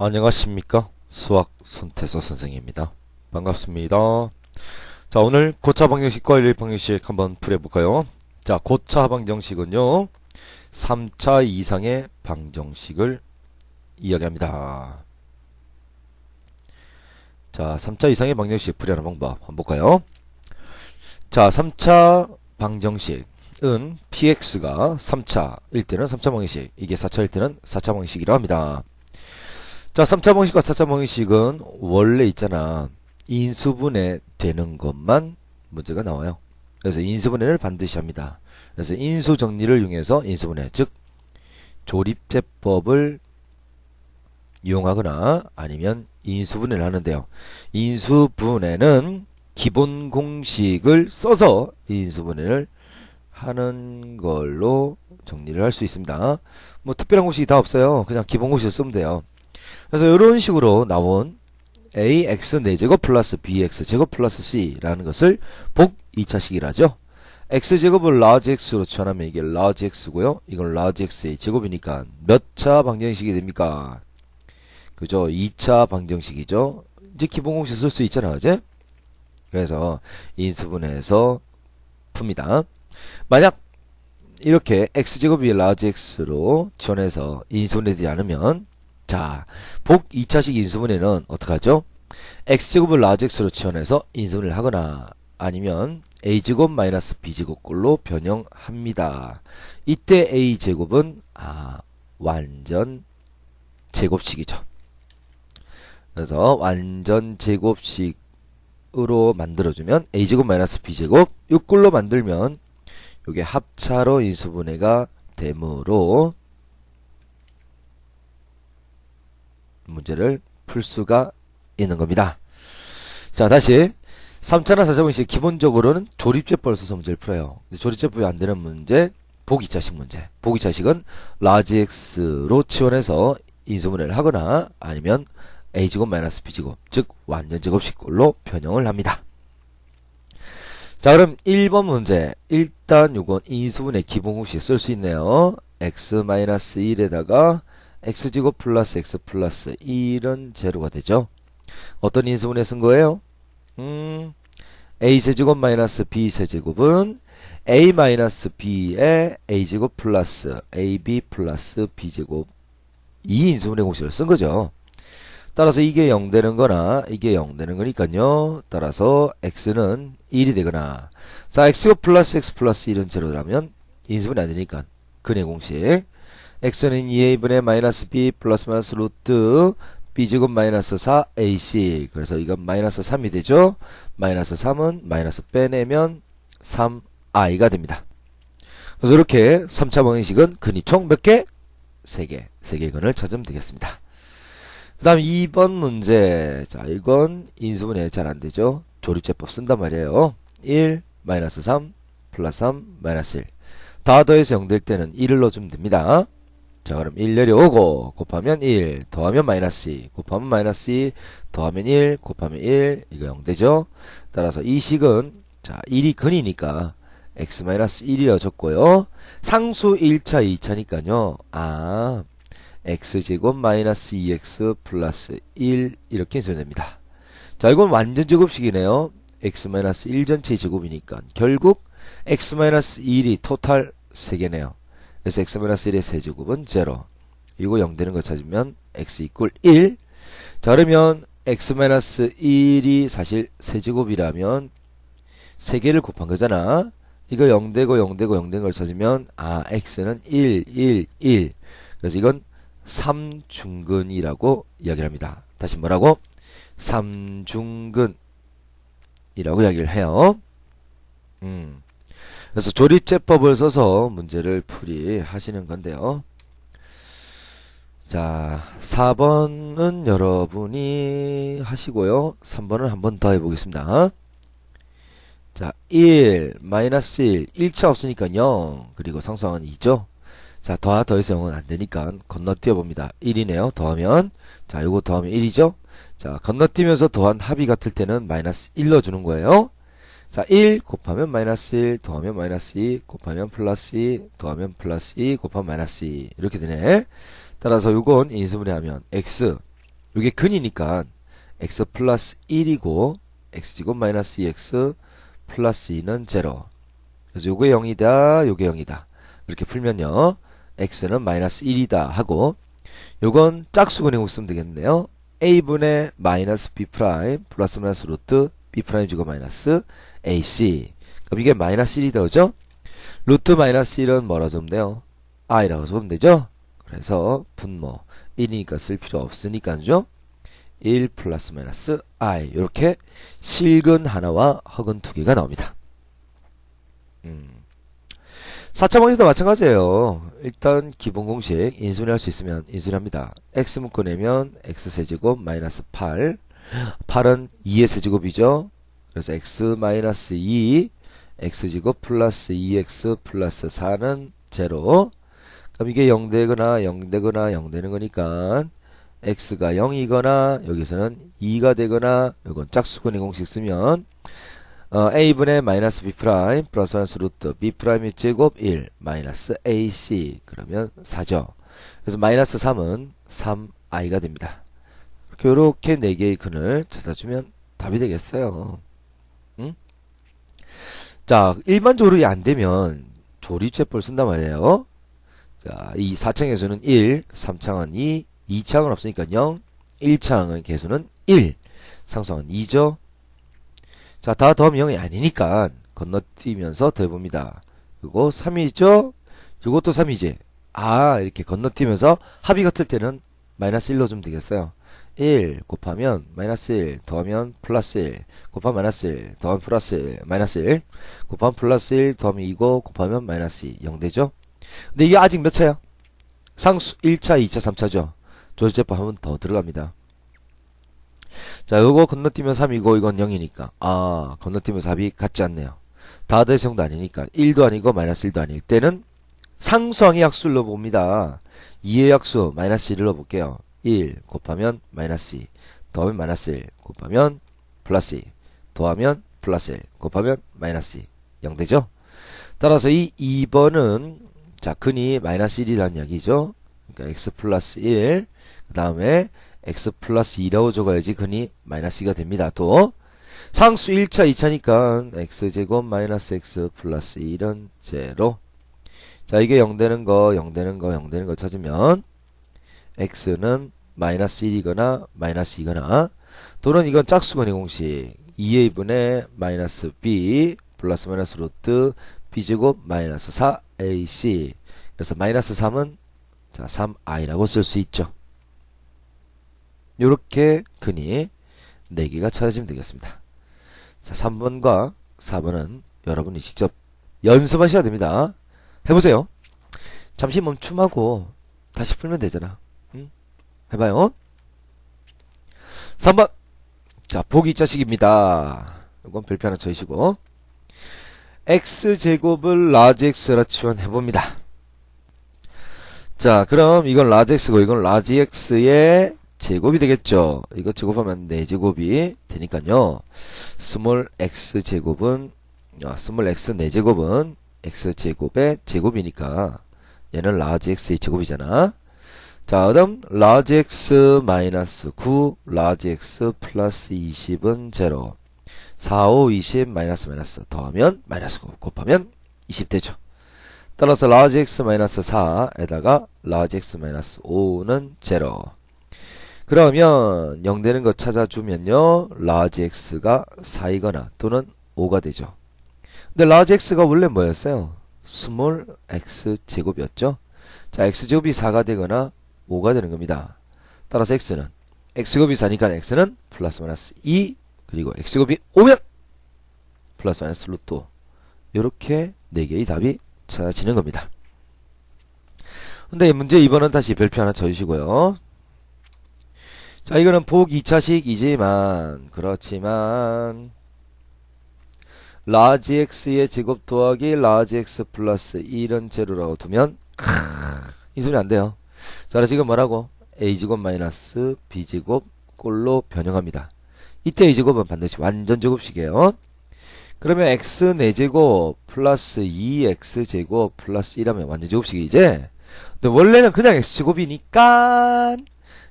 안녕하십니까? 수학 손태서 선생입니다. 반갑습니다. 자, 오늘 고차 방정식과 일일 방정식 한번 풀어볼까요? 자, 고차 방정식은요, 3차 이상의 방정식을 이야기합니다. 자, 3차 이상의 방정식 풀이하는 방법 한번 볼까요? 자, 3차 방정식은 px가 3차일 때는 3차 방정식, 이게 4차일 때는 4차 방정식이라 합니다. 자, 3차 방식과 4차 방식은 원래 있잖아. 인수분해 되는 것만 문제가 나와요. 그래서 인수분해를 반드시 합니다. 그래서 인수 정리를 이용해서 인수분해, 즉 조립제법을 이용하거나 아니면 인수분해를 하는데요. 인수분해는 기본 공식을 써서 인수분해를 하는 걸로 정리를 할 수 있습니다. 뭐 특별한 공식이 다 없어요. 그냥 기본 공식을 쓰면 돼요. 그래서 이런 식으로 나온 ax 4제곱 플러스 bx 제곱 플러스 c라는 것을 복 2차식이라 하죠. x제곱을 large x로 치환하면 이게 large x고요. 이건 large x의 제곱이니까 몇 차 방정식이 됩니까? 그죠? 2차 방정식이죠. 이제 기본공식 쓸 수 있잖아, 그지? 그래서 인수분해해서 풉니다. 만약 이렇게 x제곱이 large x로 치환해서 인수분해되지 않으면, 자, 복 2차식 인수분해는 어떡하죠? x제곱을 large x로 치환해서 인수분해를 하거나 아니면 a제곱 마이너스 b제곱꼴로 변형합니다. 이때 a제곱은 완전 제곱식이죠. 그래서 완전 제곱식으로 만들어주면 a제곱 마이너스 b제곱 이 꼴로 만들면 이게 합차로 인수분해가 되므로 문제를 풀 수가 있는 겁니다. 자, 다시 3차나 4차 방식 기본적으로는 조립제법을 써서 문제를 풀어요. 조립제법이 안 되는 문제, 복 2차식 문제. 복 2차식은 large x로 치환해서 인수분해를 하거나 아니면 a제곱 마이너스 b제곱, 즉 완전 제곱식꼴로 변형을 합니다. 자, 그럼 1번 문제. 일단 요건 인수분해 기본공식 쓸 수 있네요. x-1에다가 x제곱 플러스 x 플러스 1은 제로가 되죠. 어떤 인수분해 쓴 거예요? a세제곱 마이너스 b세제곱은 a 마이너스 b의 a제곱 플러스 ab 플러스 b제곱 이 인수분해 공식을 쓴 거죠. 따라서 이게 0 되는 거나 이게 0 되는 거니까요. 따라서 x는 1이 되거나, 자, x제곱 플러스 x 플러스 1은 제로라면 인수분해 안 되니까 근의 공식 x는 2a분의 마이너스 b 플러스 마이너스 루트 b제곱 마이너스 4ac. 그래서 이건 마이너스 3이 되죠. 마이너스 3은 마이너스 빼내면 3i가 됩니다. 그래서 이렇게 3차 방정식은 근이 총 몇 개? 3개. 3개의 근을 찾으면 되겠습니다. 그 다음 2번 문제. 자, 이건 인수분해 잘 안되죠. 조립제법 쓴단 말이에요. 1, 마이너스 3, 플러스 3, 마이너스 1. 다 더해서 0 될 때는 1을 넣어주면 됩니다. 자, 그럼 1 내려오고 곱하면 1 더하면 마이너스 2 곱하면 마이너스 2 더하면 1 곱하면 1 이거 0 되죠. 따라서 이 식은 자 1이 근이니까 x-1이라 줬고요. 상수 1차 2차니까요. x제곱 마이너스 2x 플러스 1 이렇게 해줘야 됩니다. 자, 이건 완전 제곱식이네요. x-1 전체의 제곱이니까 결국 x-1이 토탈 3개네요. 그래서 x-1의 세제곱은 0. 이거 0 되는 거 찾으면 x 이퀄 1. 자, 그러면 x-1이 사실 세제곱이라면 3개를 곱한 거잖아. 이거 0 되고 0 되고 0 된 걸 찾으면 x는 1, 1, 1. 그래서 이건 3중근이라고 이야기를 합니다. 다시 뭐라고? 3중근이라고 이야기를 해요. 그래서 조립제법을 써서 문제를 풀이하시는 건데요. 자, 4번은 여러분이 하시고요. 3번은 한 번 더 해보겠습니다. 자, 1, 마이너스 1, 1차 없으니까 0, 그리고 상수항은 2죠. 자, 더해서 0은 안 되니까 건너뛰어 봅니다. 1이네요. 더하면, 자, 요거 더하면 1이죠. 자, 건너뛰면서 더한 합이 같을 때는 마이너스 1 넣어주는 거예요. 자, 1 곱하면 마이너스 1 더하면 마이너스 2 곱하면 플러스 2 더하면 플러스 2 곱하면 마이너스 2 이렇게 되네. 따라서 요건 인수분해하면 x 이게 근이니까 x 플러스 1이고 x제곱 마이너스 2x 플러스 2는 0. 그래서 요게 0이다, 요게 0이다. 이렇게 풀면요. x는 마이너스 1이다 하고 요건 짝수근이고 쓰면 되겠네요. a분의 마이너스 b 프라임 플러스 마이너스 루트 b 프라임 제곱 마이너스 ac. 그럼 이게 마이너스 1이다, 그죠? 루트 마이너스 1은 뭐라 적으면 돼요? i라고 적으면 되죠? 그래서 분모 1이니까 쓸 필요 없으니까요. 1 플러스 마이너스 i. 이렇게 실근 하나와 허근 두 개가 나옵니다. 4차 방식도 마찬가지예요. 일단 기본 공식 인수분해 할 수 있으면 인수분해합니다. x 묶어내면 x 세제곱 마이너스 8. 8은 2의 세제곱이죠. 그래서 x 마이너스 2 x제곱 플러스 2x 플러스 4는 0. 그럼 이게 0 되거나 0 되거나 0 되는 거니까 x가 0이거나 여기서는 2가 되거나 이건 짝수근의 공식 쓰면 a분의 마이너스 b 프라임 플러스 마이너스 루트 b 프라임의 제곱 1 마이너스 ac 그러면 4죠. 그래서 마이너스 3은 3i가 됩니다. 이렇게 4개의 근을 찾아주면 답이 되겠어요. 응? 자, 일반적으로 이 안되면 조립제법을 쓴단 말이에요. 자, 이 4창에서는 1, 3창은 2, 2창은 없으니까 0, 1창은 개수는 1, 상수항은 2죠. 자, 다 더하면 0이 아니니까 건너뛰면서 더해봅니다. 그리고 3이죠? 이것도 3이지. 아, 이렇게 건너뛰면서 합이 같을 때는 마이너스 1 넣어주면 되겠어요. 1 곱하면 마이너스 1 더하면 플러스 1 곱하면 마이너스 1 더하면 플러스 1 마이너스 1 곱하면 플러스 1 더하면 2고 곱하면 마이너스 2 0 되죠? 근데 이게 아직 몇 차야? 상수 1차, 2차, 3차죠? 조립제법 한 번 더 들어갑니다. 자, 요거 건너뛰면 3이고 이건 0이니까 아, 건너뛰면서 합이 같지 않네요. 다 대성도 아니니까 1도 아니고 마이너스 1도 아닐 때는 상수항의 약수를 넣어봅니다. 2의 약수 마이너스 1을 넣어볼게요. 1 곱하면 마이너스 2 더하면 마이너스 1 곱하면 플러스 2 더하면 플러스 1 곱하면 마이너스 2 0 되죠? 따라서 이 2번은 자, 근이 마이너스 1이라는 이야기죠. 그러니까 x 플러스 1 그 다음에 x 플러스 2라고 적어야지 근이 마이너스 2가 됩니다. 또 상수 1차 2차니까 x제곱 마이너스 x 플러스 1은 0. 자, 이게 0 되는 거 0 되는 거 0 되는 거 찾으면 x는 마이너스 1이거나 마이너스 2거나 또는 이건 짝수근의 공식 2a분의 마이너스 b 플러스 마이너스 루트 b제곱 마이너스 4ac. 그래서 마이너스 3은 자 3i라고 쓸 수 있죠. 요렇게 근이 4개가 찾아지면 되겠습니다. 자, 3번과 4번은 여러분이 직접 연습하셔야 됩니다. 해보세요. 잠시 멈춤하고 다시 풀면 되잖아. 응? 해봐요. 3번. 자, 보기 2차식입니다. 이건 별표 하나 쳐주시고 x제곱을 라지 x라 치환해봅니다. 자, 그럼 이건 라지 x고 이건 라지 x의 제곱이 되겠죠. 이거 제곱하면 4제곱이 되니까요. 스몰 x 제곱은 스몰 x 4제곱은 x제곱의 제곱이니까 얘는 라지 x의 제곱이잖아. 자, 그다음 라지 x 마이너스 9 라지 x 플러스 20은 0. 4, 5, 20 마이너스 마이너스 더하면 마이너스 9 곱하면 20 되죠. 따라서 라지 x 마이너스 4에다가 라지 x 마이너스 5는 0. 그러면 0 되는 거 찾아주면요. 라지 x가 4이거나 또는 5가 되죠. 근데 라지 x가 원래 뭐였어요? 스몰 x 제곱이었죠. 자, x제곱이 4가 되거나 5가 되는 겁니다. 따라서 x는 x제곱이 4니까 x는 플러스 마이너스 2 그리고 x제곱이 5면 플러스 마이너스 루트 5. 요렇게 4개의 답이 찾아지는 겁니다. 근데 문제 2번은 다시 별표 하나 쳐주시고요. 자, 이거는 보기 2차식이지만 그렇지만 라지 x의 제곱 더하기 라지 x 플러스 1은 제로라고 두면 이 소리 안 돼요. 자, 지금 뭐라고? a제곱 마이너스 b제곱 꼴로 변형합니다. 이때 a제곱은 반드시 완전 제곱식이에요. 그러면 x 4제곱 플러스 2x제곱 플러스 1하면 완전 제곱식이지. 근데 원래는 그냥 x제곱이니까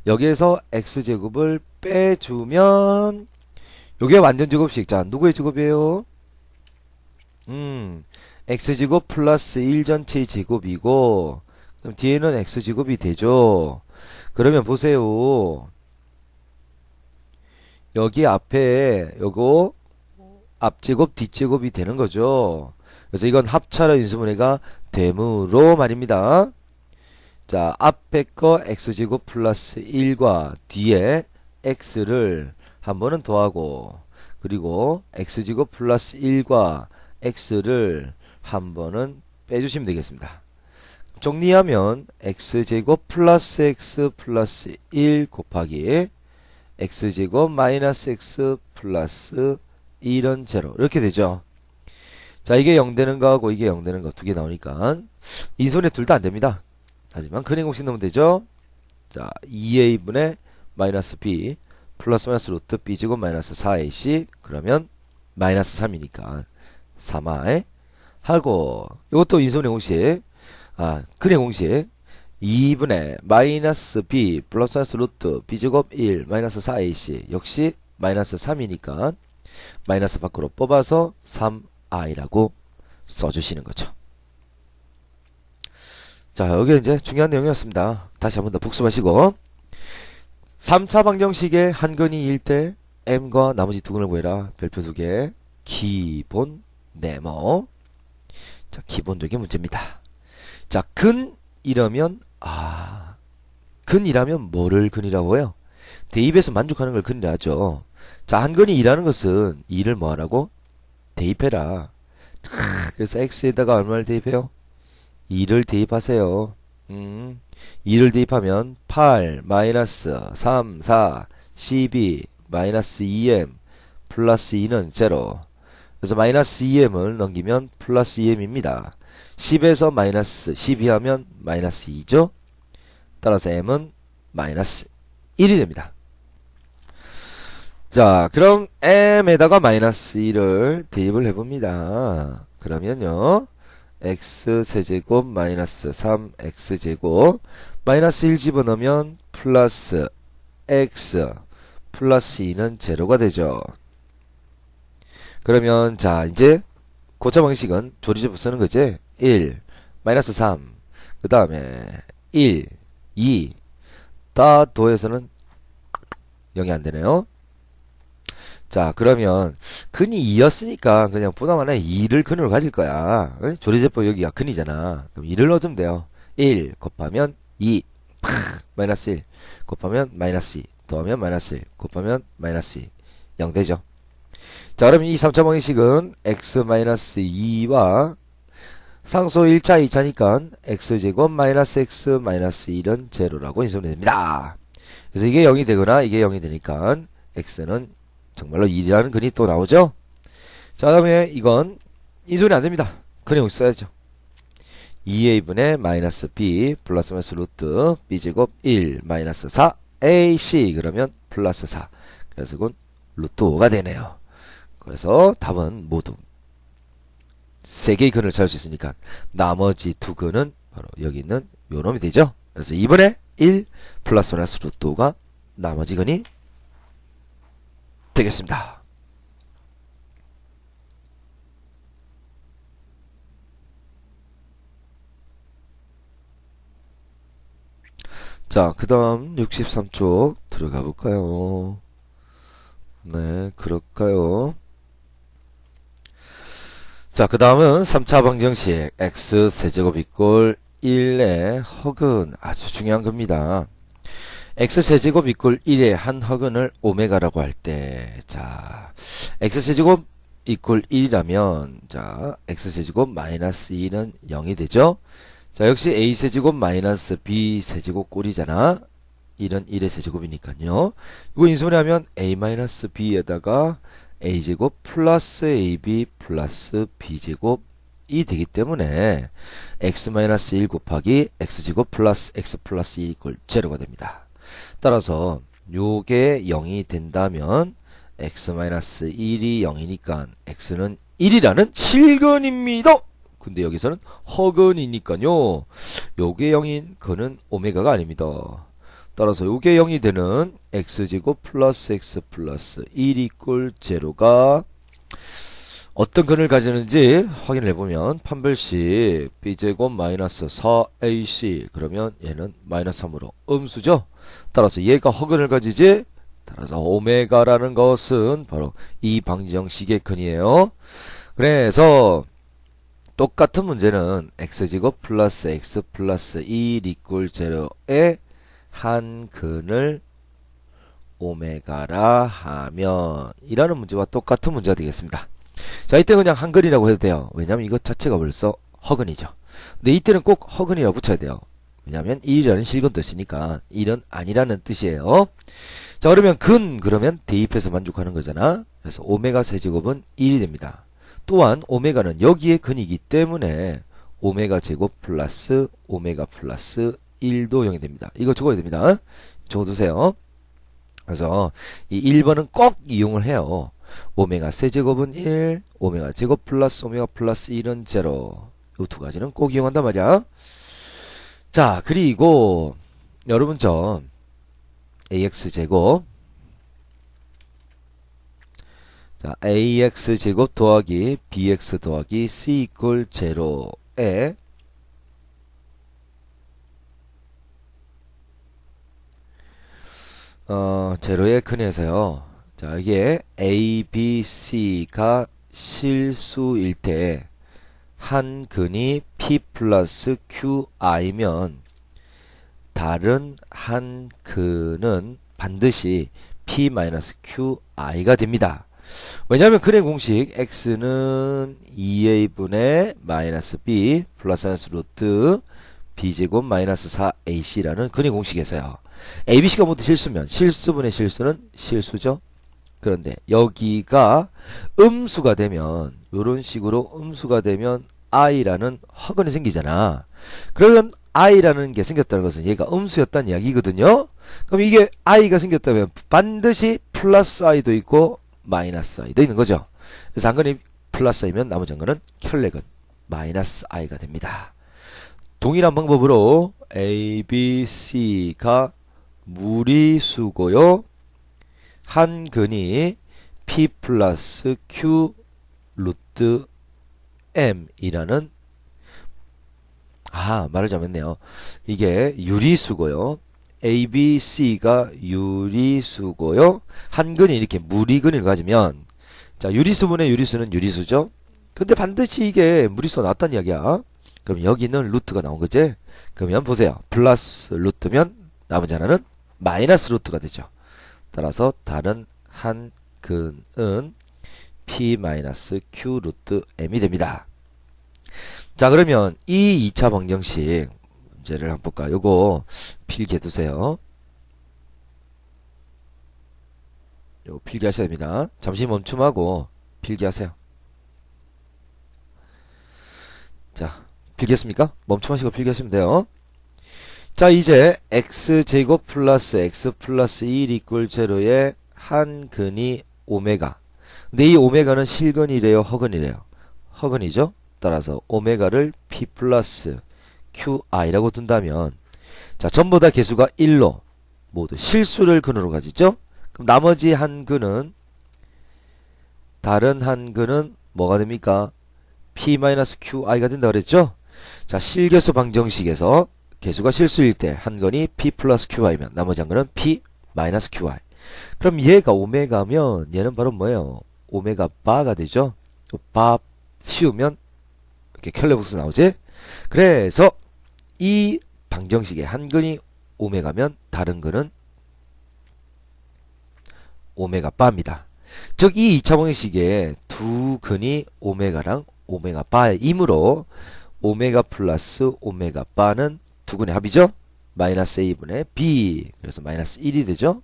여기에서 x제곱을 빼주면 요게 완전 제곱식. 자, 누구의 제곱이에요? x제곱 플러스 1 전체의 제곱이고, 그럼 뒤에는 x제곱이 되죠. 그러면 보세요. 여기 앞에 요거 앞제곱 뒷제곱이 되는 거죠. 그래서 이건 합차로 인수분해가 되므로 말입니다. 자, 앞에 거 x제곱 플러스 1과 뒤에 x를 한 번은 더하고, 그리고 x제곱 플러스 1과 x를 한 번은 빼주시면 되겠습니다. 정리하면 x제곱 플러스 x 플러스 1 곱하기 x제곱 마이너스 x 플러스 1은 제로, 이렇게 되죠. 자, 이게 0 되는 거하고 이게 0 되는 거 두 개 나오니까 이 손에 둘 다 안 됩니다. 하지만 근행 공식 넣으면 되죠. 자, 2a분의 마이너스 b 플러스 마이너스 루트 b제곱 마이너스 4ac, 그러면 마이너스 3이니까 3i 하고, 이것도 인수분해 공식, 근행 공식 2분의 마이너스 b 플러스 마이너스 루트 b제곱 1 마이너스 4ac, 역시 마이너스 3이니까 마이너스 밖으로 뽑아서 3i라고 써주시는 거죠. 자, 여기 이제 중요한 내용이었습니다. 다시 한 번 더 복습하시고, 3차 방정식의 한 근이 1 때 m과 나머지 두 근을 구해라. 별표 두 개. 기본 네모. 자, 기본적인 문제입니다. 자, 근이라면 근이라면 뭐를 근이라고 해요? 대입해서 만족하는 걸 근이라 하죠. 자, 한 근이 2라는 것은 2를 뭐 하라고? 대입해라. 그래서 x에다가 얼마를 대입해요? 2를 대입하세요. 2를 대입하면 8 마이너스 3 4 12 마이너스 2m 플러스 2는 제로. 그래서 마이너스 2m을 넘기면 플러스 2m입니다. 10에서 마이너스 12 하면 마이너스 2죠. 따라서 m은 마이너스 1이 됩니다. 자, 그럼 m에다가 마이너스 1을 대입을 해봅니다. 그러면요, x세제곱 마이너스 3x제곱 마이너스 1 집어넣으면 플러스 x 플러스 2는 제로가 되죠. 그러면 자, 이제 고차 방식은 조리제법 쓰는 거지. 1 마이너스 3 그 다음에 1 2 다 더해서는 0이 안 되네요. 자, 그러면 근이 2였으니까 그냥 보다마나 2를 근으로 가질 거야. 조리제법 여기가 근이잖아. 그럼 2를 넣어주면 돼요. 1 곱하면 2 마이너스 1 곱하면 마이너스 2 더하면 마이너스 1 곱하면 마이너스 2 0 되죠. 자, 그럼 이 3차 방정식은 x-2와 상수 1차 2차니까 x제곱 마이너스 x 마이너스 1은 제로라고 인수분해 됩니다. 그래서 이게 0이 되거나 이게 0이 되니까 x는 정말로 1이라는 근이 또 나오죠. 자, 다음에 이건 인수분해 안 됩니다. 근행 써야죠. 2a분의 마이너스 b 플러스 마이너스 루트 b제곱 1 마이너스 4ac, 그러면 플러스 4. 그래서 이건 루트 5가 되네요. 그래서 답은 모두 3개의 근을 찾을 수 있으니까 나머지 두 근은 바로 여기 있는 요 놈이 되죠. 그래서 2분의 1 플러스 마이너스 루트 5가 나머지 근이 되겠습니다. 자, 그 다음 63쪽 들어가 볼까요? 네, 그럴까요? 자, 그 다음은 3차 방정식 x세제곱 이꼴 1의 허근, 아주 중요한 겁니다. x세제곱 이꼴 1의 한 허근을 오메가라고 할 때, 자, x세제곱 이꼴 1이라면, 자, x세제곱 마이너스 2는 0이 되죠? 자, 역시 a세제곱 마이너스 b세제곱 꼴이잖아. 1은 1의 세제곱이니까요. 이거 인수분해 하면 a 마이너스 b에다가 a제곱 플러스 ab 플러스 b제곱이 되기 때문에 x 마이너스 1 곱하기 x제곱 플러스 x 플러스 2 이꼴 제로가 됩니다. 따라서 요게 0이 된다면 x 마이너스 1이 0이니까 x는 1이라는 실근입니다. 근데 여기서는 허근이니까요. 요게 0인 그는 오메가가 아닙니다. 따라서 요게 0이 되는 x제곱 플러스 x 플러스 1 이꼴 제로가 어떤 근을 가지는지 확인을 해보면 판별식 b제곱 마이너스 4ac 그러면 얘는 마이너스 3으로 음수죠. 따라서 얘가 허근을 가지지. 따라서 오메가라는 것은 바로 이 방정식의 근이에요. 그래서 똑같은 문제는 x제곱 플러스 x 플러스 1 이꼴 제로의 한 근을 오메가라 하면 이라는 문제와 똑같은 문제가 되겠습니다. 자, 이때 그냥 한근이라고 해도 돼요. 왜냐면 이것 자체가 벌써 허근이죠. 근데 이때는 꼭 허근이라고 붙여야 돼요. 왜냐면 1이라는 실근 뜻이니까 1은 아니라는 뜻이에요. 자, 그러면 그러면 대입해서 만족하는 거잖아. 그래서 오메가 세제곱은 1이 됩니다. 또한 오메가는 여기에 근이기 때문에 오메가 제곱 플러스 오메가 플러스 1도 0이 됩니다. 이거 적어야 됩니다. 적어두세요. 그래서 이 1번은 꼭 이용을 해요. 오메가 세제곱은 1, 오메가 제곱 플러스 오메가 플러스 1은 0. 이 두 가지는 꼭 이용한단 말이야. 자, 그리고 여러분 저 ax제곱 자, ax제곱 더하기 bx 더하기 c 이퀄 제로에 제로의 근에서요. 자, 이게 a, b, c가 실수일 때 한 근이 p 플러스 qi면 다른 한 근은 반드시 p 마이너스 qi가 됩니다. 왜냐하면 근의 공식 x는 2a분의 마이너스 b 플러스 마이너스 루트 b제곱 마이너스 4ac라는 근의 공식에서요. abc가 모두 실수면 실수분의 실수는 실수죠. 그런데 여기가 음수가 되면 이런 식으로 음수가 되면 i라는 허근이 생기잖아. 그러면 i라는 게 생겼다는 것은 얘가 음수였다는 이야기거든요. 그럼 이게 i가 생겼다면 반드시 플러스 i도 있고 마이너스 i도 있는 거죠. 그래서 한 근이 플러스 i면 나머지 한 근은 켤레근 마이너스 i가 됩니다. 동일한 방법으로 a, b, c가 무리수고요. 한 근이 p 플러스 q 루트 m이라는 말을 잘못했네요. 이게 유리수고요. a, b, c가 유리수고요. 한 근이 이렇게 무리근을 가지면 자, 유리수분의 유리수는 유리수죠. 근데 반드시 이게 무리수가 나왔다는 이야기야. 그럼 여기는 루트가 나온 거지. 그러면 보세요. 플러스 루트면 나머지 하나는 마이너스 루트가 되죠. 따라서 다른 한 근은 p-q 루트 m이 됩니다. 자, 그러면 이 2차 방정식 문제를 한번 볼까? 요거 필기해 두세요. 요거 필기하셔야 됩니다. 잠시 멈춤하고 필기하세요. 자, 필기했습니까? 멈춤하시고 필기하시면 돼요. 자, 이제 x제곱 플러스 x 플러스 1 이퀄 제로의 한 근이 오메가. 근데 이 오메가는 실근이래요, 허근이래요? 허근이죠? 따라서 오메가를 p 플러스 qi라고 둔다면 자, 전부 다 개수가 1로 모두 실수를 근으로 가지죠? 그럼 나머지 한 근은 다른 한 근은 뭐가 됩니까? p-qi가 된다 그랬죠? 자, 실개수 방정식에서 개수가 실수일 때 한 건이 p 플러스 qy면 나머지 한 건은 p 마이너스 qy. 그럼 얘가 오메가면 얘는 바로 뭐예요? 오메가 바가 되죠? 바 씌우면 이렇게 켈레복스 나오지? 그래서 이 방정식의 한 근이 오메가면 다른 근은 오메가 바입니다. 즉 이 2차 방정식에 두 근이 오메가랑 오메가 바이므로 오메가 플러스 오메가 바는 두 근의 합이죠? 마이너스 a분의 b. 그래서 마이너스 1이 되죠?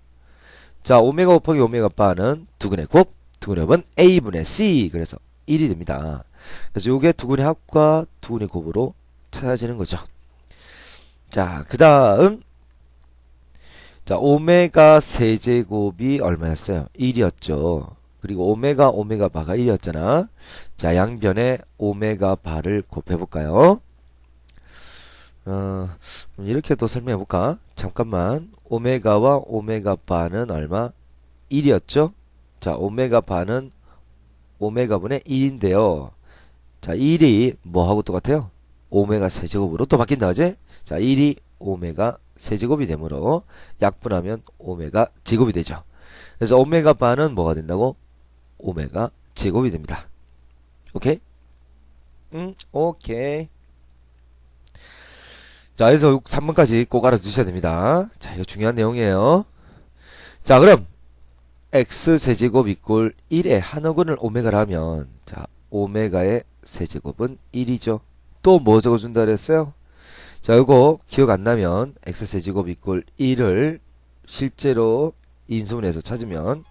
자, 오메가 곱하기 오메가 바는 두 근의 곱, 두 근의 합은 a분의 c. 그래서 1이 됩니다. 그래서 요게 두 근의 합과 두 근의 곱으로 찾아지는 거죠. 자, 그 다음 자, 오메가 세제곱이 얼마였어요? 1이었죠. 그리고 오메가 바가 1이었잖아. 자, 양변에 오메가 바를 곱해볼까요? 이렇게 또 설명해 볼까? 잠깐만. 오메가와 오메가 바는 얼마? 1이었죠? 자, 오메가 바는 오메가분의 1인데요. 자, 1이 뭐하고 똑같아요? 오메가 세제곱으로 또 바뀐다, 그지? 자, 1이 오메가 세제곱이 되므로 약분하면 오메가 제곱이 되죠. 그래서 오메가 바는 뭐가 된다고? 오메가 제곱이 됩니다. 오케이? 오케이. 자, 그래서 3번까지 꼭 알아두셔야 됩니다. 자, 이거 중요한 내용이에요. 자, 그럼 x세제곱 이꼴 1의 한어근을 오메가라 하면 자, 오메가의 세제곱은 1이죠. 또 뭐 적어준다 그랬어요? 자, 이거 기억 안 나면 x세제곱 이꼴 1을 실제로 인수분해해서 찾으면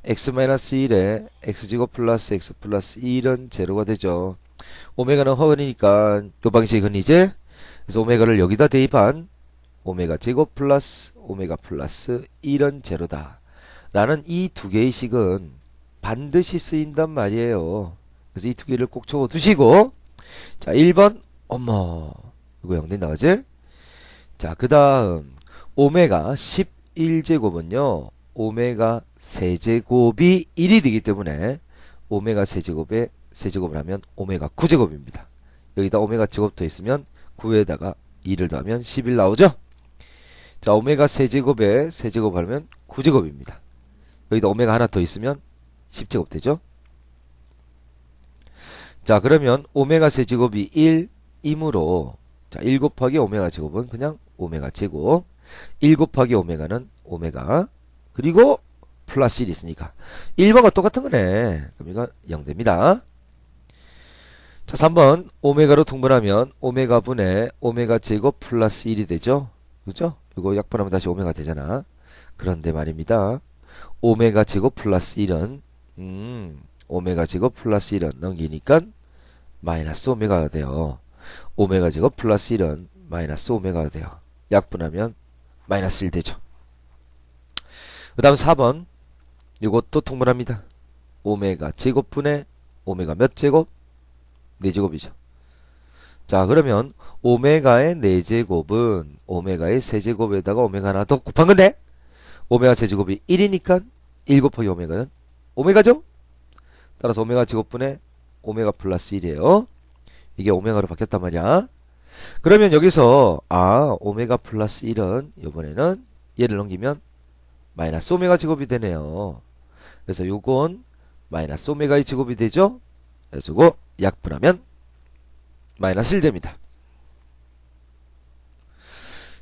x-1에 x제곱 플러스 x 플러스 1은 제로가 되죠. 오메가는 허근이니까 요 방식은 이제 그래서 오메가를 여기다 대입한 오메가 제곱 플러스 오메가 플러스 1은 제로다 라는 이 두 개의 식은 반드시 쓰인단 말이에요. 그래서 이 두 개를 꼭 적어 두시고 자, 1번 어머 이거 0 된다 그지? 자, 그 다음 오메가 11제곱은요 오메가 세제곱이 1이 되기 때문에 오메가 세제곱에 세제곱을 하면 오메가 9제곱입니다. 여기다 오메가 제곱 더 있으면 9에다가 2를 더하면 11 나오죠? 자, 오메가 세제곱에 세제곱 하면 9제곱입니다. 여기다 오메가 하나 더 있으면 10제곱 되죠? 자, 그러면 오메가 세제곱이 1이므로 자, 1 곱하기 오메가 제곱은 그냥 오메가 제곱 1 곱하기 오메가는 오메가 그리고 플러스 1이 있으니까 1번과 똑같은 거네. 그럼 이거 0 됩니다. 자, 3번 오메가로 통분하면 오메가 분의 오메가 제곱 플러스 1이 되죠. 그죠? 이거 약분하면 다시 오메가 되잖아. 그런데 말입니다. 오메가 제곱 플러스 1은 오메가 제곱 플러스 1은 넘기니까 마이너스 오메가가 돼요. 오메가 제곱 플러스 1은 마이너스 오메가가 돼요. 약분하면 마이너스 1 되죠. 그 다음 4번 이것도 통분합니다. 오메가 제곱분의 오메가 몇 제곱? 4제곱이죠. 자, 그러면 오메가의 4제곱은 오메가의 세제곱에다가 오메가 하나 더 곱한 건데 오메가 세제곱이 1이니까 1 곱하기 오메가는 오메가죠? 따라서 오메가 제곱분의 오메가 플러스 1이에요. 이게 오메가로 바뀌었단 말이야. 그러면 여기서 오메가 플러스 1은 이번에는 얘를 넘기면 마이너스 오메가 제곱이 되네요. 그래서 요건 마이너스 오메가의 제곱이 되죠? 그래서 이거 약분하면 마이너스 1 됩니다.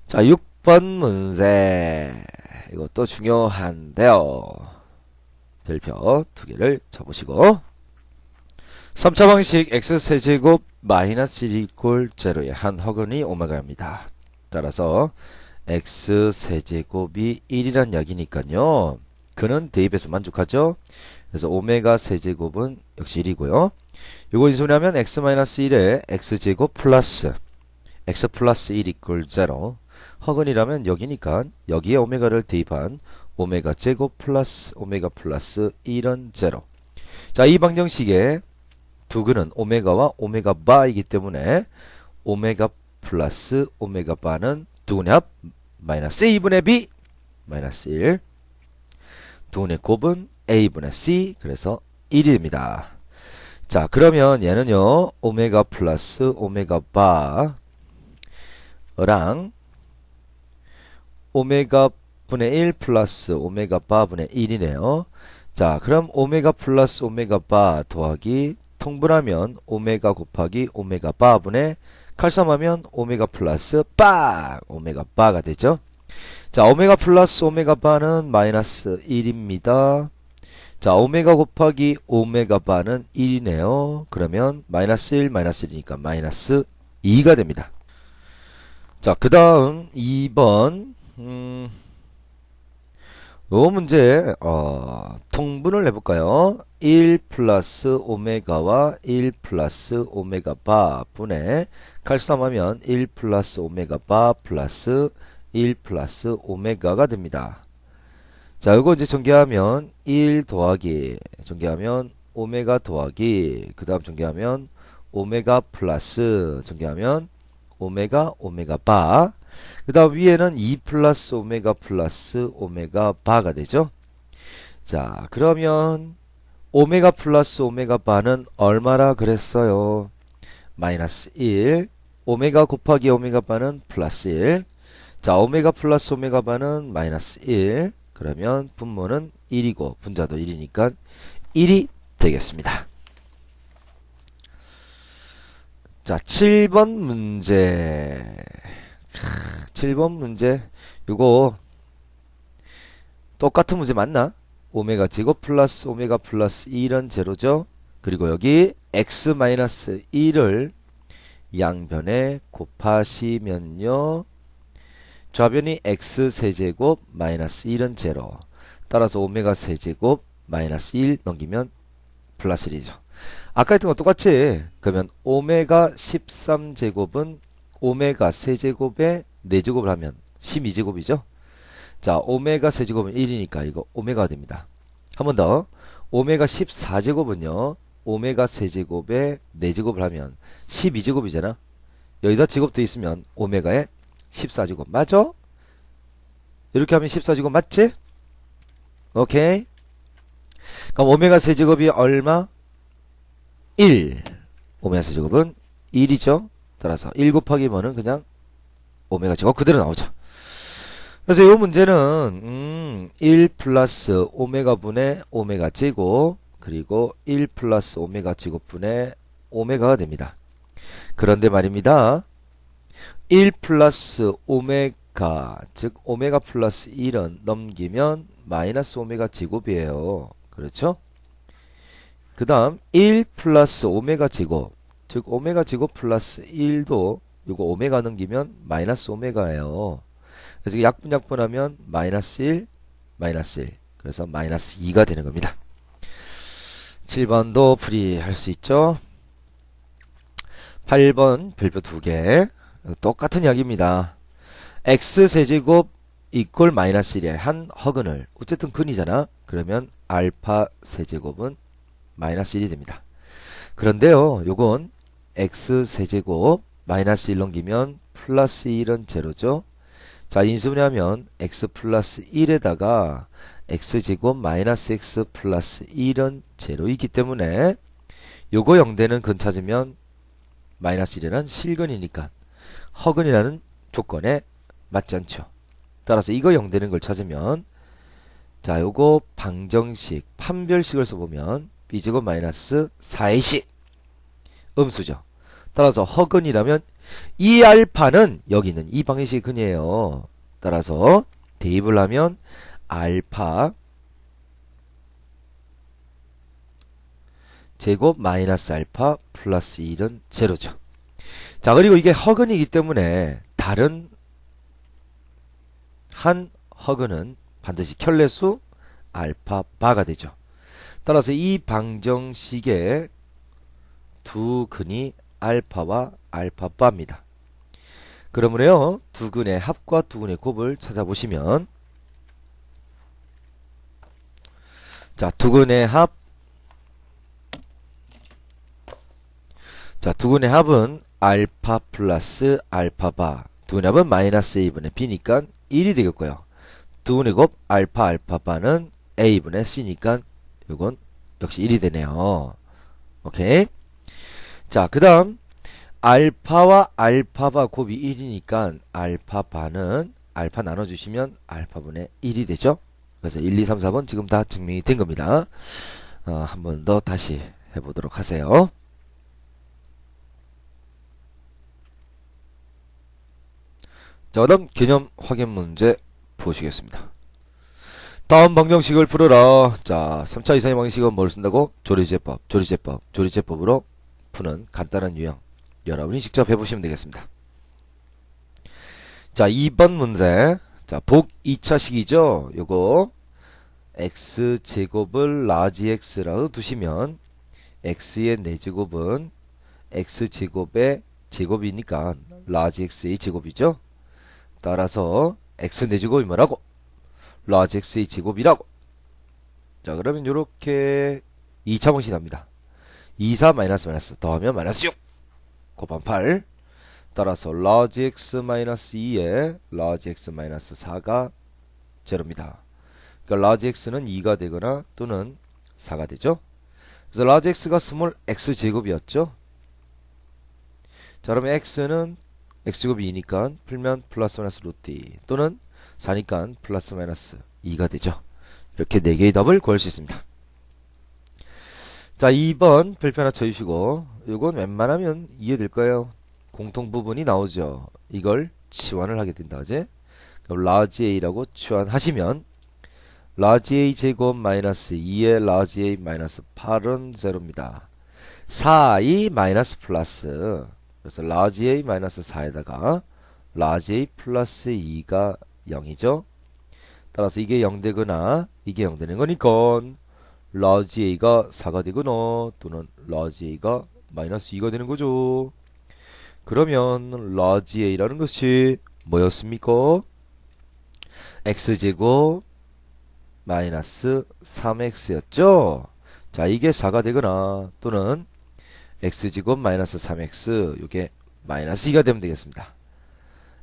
자, 6번 문제 이것도 중요한데요. 별표 2개를 쳐보시고 3차 방식 x세제곱 마이너스 1 이꼴 제로의 한 허근이 오메가입니다. 따라서 x세제곱이 1이란 이야기니까요. 그는 대입해서 만족하죠. 그래서 오메가 세제곱은 역시 1이고요. 이거 인수분해하면 x-1에 x제곱 플러스 x 플러스 1 이꼴 0 허근이라면 여기니까 여기에 오메가를 대입한 오메가 제곱 플러스 오메가 플러스 1은 0. 자, 이 방정식의 두 근은 오메가와 오메가 바이기 때문에 오메가 플러스 오메가 바는 두 근의 합 마이너스 a분의 b 마이너스 1 두 근의 곱은 a분의 c 그래서 1이 됩니다. 자, 그러면 얘는요 오메가 플러스 오메가 바랑 오메가 분의 1 플러스 오메가 바 분의 1이네요. 자, 그럼 오메가 플러스 오메가 바 더하기 통분하면 오메가 곱하기 오메가 바 분의 칼싸움하면 오메가 플러스 바 오메가 바가 되죠. 자, 오메가 플러스 오메가 바는 마이너스 1입니다. 자, 오메가 곱하기 오메가 바는 1이네요. 그러면 마이너스 1 마이너스 1이니까 마이너스 2가 됩니다. 자, 그 다음 2번 요 문제 통분을 해볼까요? 1 플러스 오메가와 1 플러스 오메가 바 분의 칼싸움하면 1 플러스 오메가 바 플러스 1 플러스 오메가가 됩니다. 자, 이거 이제 전개하면 1 더하기 전개하면 오메가 더하기 그 다음 전개하면 오메가 플러스 전개하면 오메가 바. 그 다음 위에는 2 플러스 오메가 바가 되죠. 자, 그러면 오메가 플러스 오메가 바는 얼마라 그랬어요? 마이너스 1. 오메가 곱하기 오메가 바는 플러스 1. 자, 오메가 플러스 오메가 바는 마이너스 1. 그러면 분모는 1이고 분자도 1이니까 1이 되겠습니다. 자, 7번 문제. 7번 문제. 요거 똑같은 문제 맞나? 오메가 제곱 플러스 오메가 플러스 1은 제로죠. 그리고 여기 x 마이너스 1을 양변에 곱하시면요. 좌변이 x 세제곱 마이너스 1은 제로. 따라서 오메가 세제곱 마이너스 1 넘기면 플러스 1이죠. 아까 했던 거 똑같지? 그러면 오메가 13제곱은 오메가 세제곱에 4제곱을 하면 12제곱이죠. 자, 오메가 세제곱은 1이니까 이거 오메가가 됩니다. 한 번 더. 오메가 14제곱은요. 오메가 세제곱에 4제곱을 하면 12제곱이잖아. 여기다 제곱도 있으면 오메가에 14제곱 맞아? 이렇게 하면 14제곱 맞지? 오케이. 그럼 오메가 세제곱이 얼마? 1. 오메가 세제곱은 1이죠. 따라서 1 곱하기 뭐는 그냥 오메가 제곱 그대로 나오죠. 그래서 이 문제는 1 플러스 오메가 분의 오메가 제곱 그리고 1 플러스 오메가 제곱 분의 오메가가 됩니다. 그런데 말입니다. 1 플러스 오메가 즉 오메가 플러스 1은 넘기면 마이너스 오메가 제곱이에요. 그렇죠? 그 다음 1 플러스 오메가 제곱 즉 오메가 제곱 플러스 1도 이거 오메가 넘기면 마이너스 오메가예요. 그래서 약분하면 마이너스 1 마이너스 1 그래서 마이너스 2가 되는 겁니다. 7번도 풀이할 수 있죠. 8번 별표 2개 똑같은 이야기입니다. x세제곱 이꼴 마이너스 1의 한 허근을 어쨌든 근이잖아. 그러면 알파 세제곱은 마이너스 1이 됩니다. 그런데요 요건 x세제곱 마이너스 1 넘기면 플러스 1은 제로죠. 자, 인수분해하면 x 플러스 1에다가 x제곱 마이너스 x 플러스 1은 제로이기 때문에 요거 0되는 근 찾으면 마이너스 1에는 실근이니까 허근이라는 조건에 맞지 않죠. 따라서 이거 0되는 걸 찾으면 자, 요거 방정식 판별식을 써보면 b제곱 마이너스 4ac 음수죠. 따라서 허근이라면 이 알파는 여기 있는 이 방정식의 근이에요. 따라서 대입을 하면 알파 제곱 마이너스 알파 플러스 1은 제로죠. 자, 그리고 이게 허근이기 때문에 다른 한 허근은 반드시 켤레수 알파 바가 되죠. 따라서 이 방정식의 두 근이 알파와 알파 바입니다. 그러므로요 두 근의 합과 두 근의 곱을 찾아보시면 자, 두 근의 합 자, 두 근의 합은 알파 플러스 알파 바 두 근의 합은 마이너스 a분의 b니까 1이 되겠고요. 두 근의 곱 알파 알파 바는 a분의 c니까 이건 역시 1이 되네요. 오케이. 자, 그 다음 알파와 알파바 곱이 1이니까 알파바는 알파 나눠주시면 알파분의 1이 되죠. 그래서 1, 2, 3, 4번 지금 다 증명이 된 겁니다. 한 번 더 다시 해보도록 하세요. 자, 그 다음 개념 확인 문제 보시겠습니다. 다음 방정식을 풀어라. 자, 3차 이상의 방식은 뭘 쓴다고? 조리제법으로 푸는 간단한 유형. 여러분이 직접 해보시면 되겠습니다. 자, 2번 문제. 자, 복 2차식이죠? 요거 x제곱을 라지 x라고 두시면 x의 4제곱은 x제곱의 제곱이니까 라지 x의 제곱이죠? 따라서 x 4제곱이 뭐라고? 라지 x의 제곱이라고. 자, 그러면 요렇게 2차 방식이 납니다. 2, 4 마이너스 마이너스 더하면 마이너스 6 곱한 8. 따라서 large x 마이너스 2에 large x 마이너스 4가 제로입니다. 그러니까 large x는 2가 되거나 또는 4가 되죠. 그래서 large x가 스몰 x 제곱이었죠. 자, 그러면 x는 x제곱이 2니까 풀면 플러스 마이너스 루트 2 또는 4니까 플러스 마이너스 2가 되죠. 이렇게 4개의 답을 구할 수 있습니다. 자, 2번 별표 하나 쳐주시고 이건 웬만하면 이해될 거예요. 공통 부분이 나오죠. 이걸 치환을 하게 된다. 그지? 그럼 large a라고 치환하시면 large a 제곱 마이너스 2의 large a 마이너스 8은 제로입니다. 4i 마이너스 플러스 그래서 large a 마이너스 4에다가 large a 플러스 2가 0이죠. 따라서 이게 0 되거나 이게 0 되는 거니까 large a가 4가 되거나 또는 large a가 마이너스 2가 되는 거죠. 그러면 large a라는 것이 뭐였습니까? x제곱 마이너스 3x였죠. 자, 이게 4가 되거나 또는 x제곱 마이너스 3x 요게 마이너스 2가 되면 되겠습니다.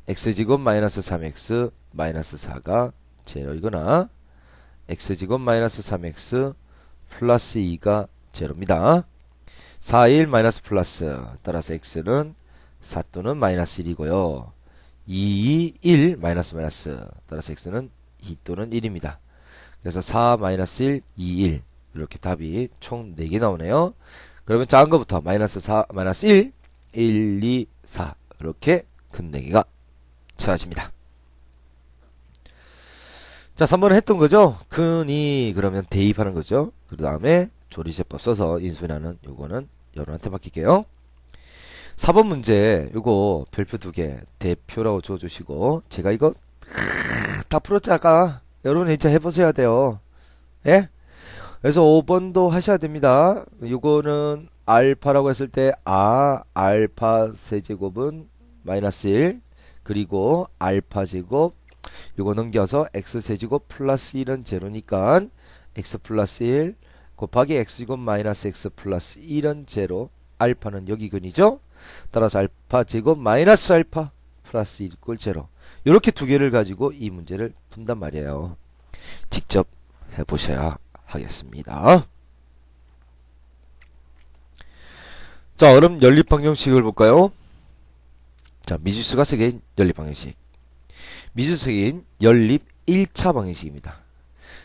x제곱 마이너스 3x 마이너스 4가 제로이거나 x제곱 마이너스 3x 플러스 2가 제로입니다. 4, 1 마이너스 플러스 따라서 x는 4 또는 마이너스 1이고요. 2, 1 마이너스 마이너스 따라서 x는 2 또는 1입니다. 그래서 4 마이너스 1, 2, 1 이렇게 답이 총 4개 나오네요. 그러면 작은 것부터 마이너스 4, 마이너스 1, 1, 2, 4 이렇게 큰 4개가 찾아집니다. 자, 3번은 했던 거죠. 큰이 그러면 대입하는 거죠. 그 다음에 조리제법 써서 인수분해하는 요거는 여러분한테 맡길게요. 4번 문제 요거 별표 2개 대표라고 줘주시고 제가 이거 다 풀었지 아까. 여러분 이제 해보셔야 돼요. 예? 그래서 5번도 하셔야 됩니다. 요거는 알파라고 했을 때 알파 세제곱은 마이너스 1 그리고 알파 제곱 요거 넘겨서 x 세제곱 플러스 1은 제로니까 x 플러스 1 곱하기 x제곱 마이너스 x 플러스 1은 제로 알파는 여기 근이죠. 따라서 알파 제곱 마이너스 알파 플러스 1 이꼴 제로 요렇게 2개를 가지고 이 문제를 푼단 말이에요. 직접 해보셔야 하겠습니다. 자, 그럼 연립방정식을 볼까요? 자, 미지수가 3개인 연립방정식. 미지수인 연립 1차 방정식입니다.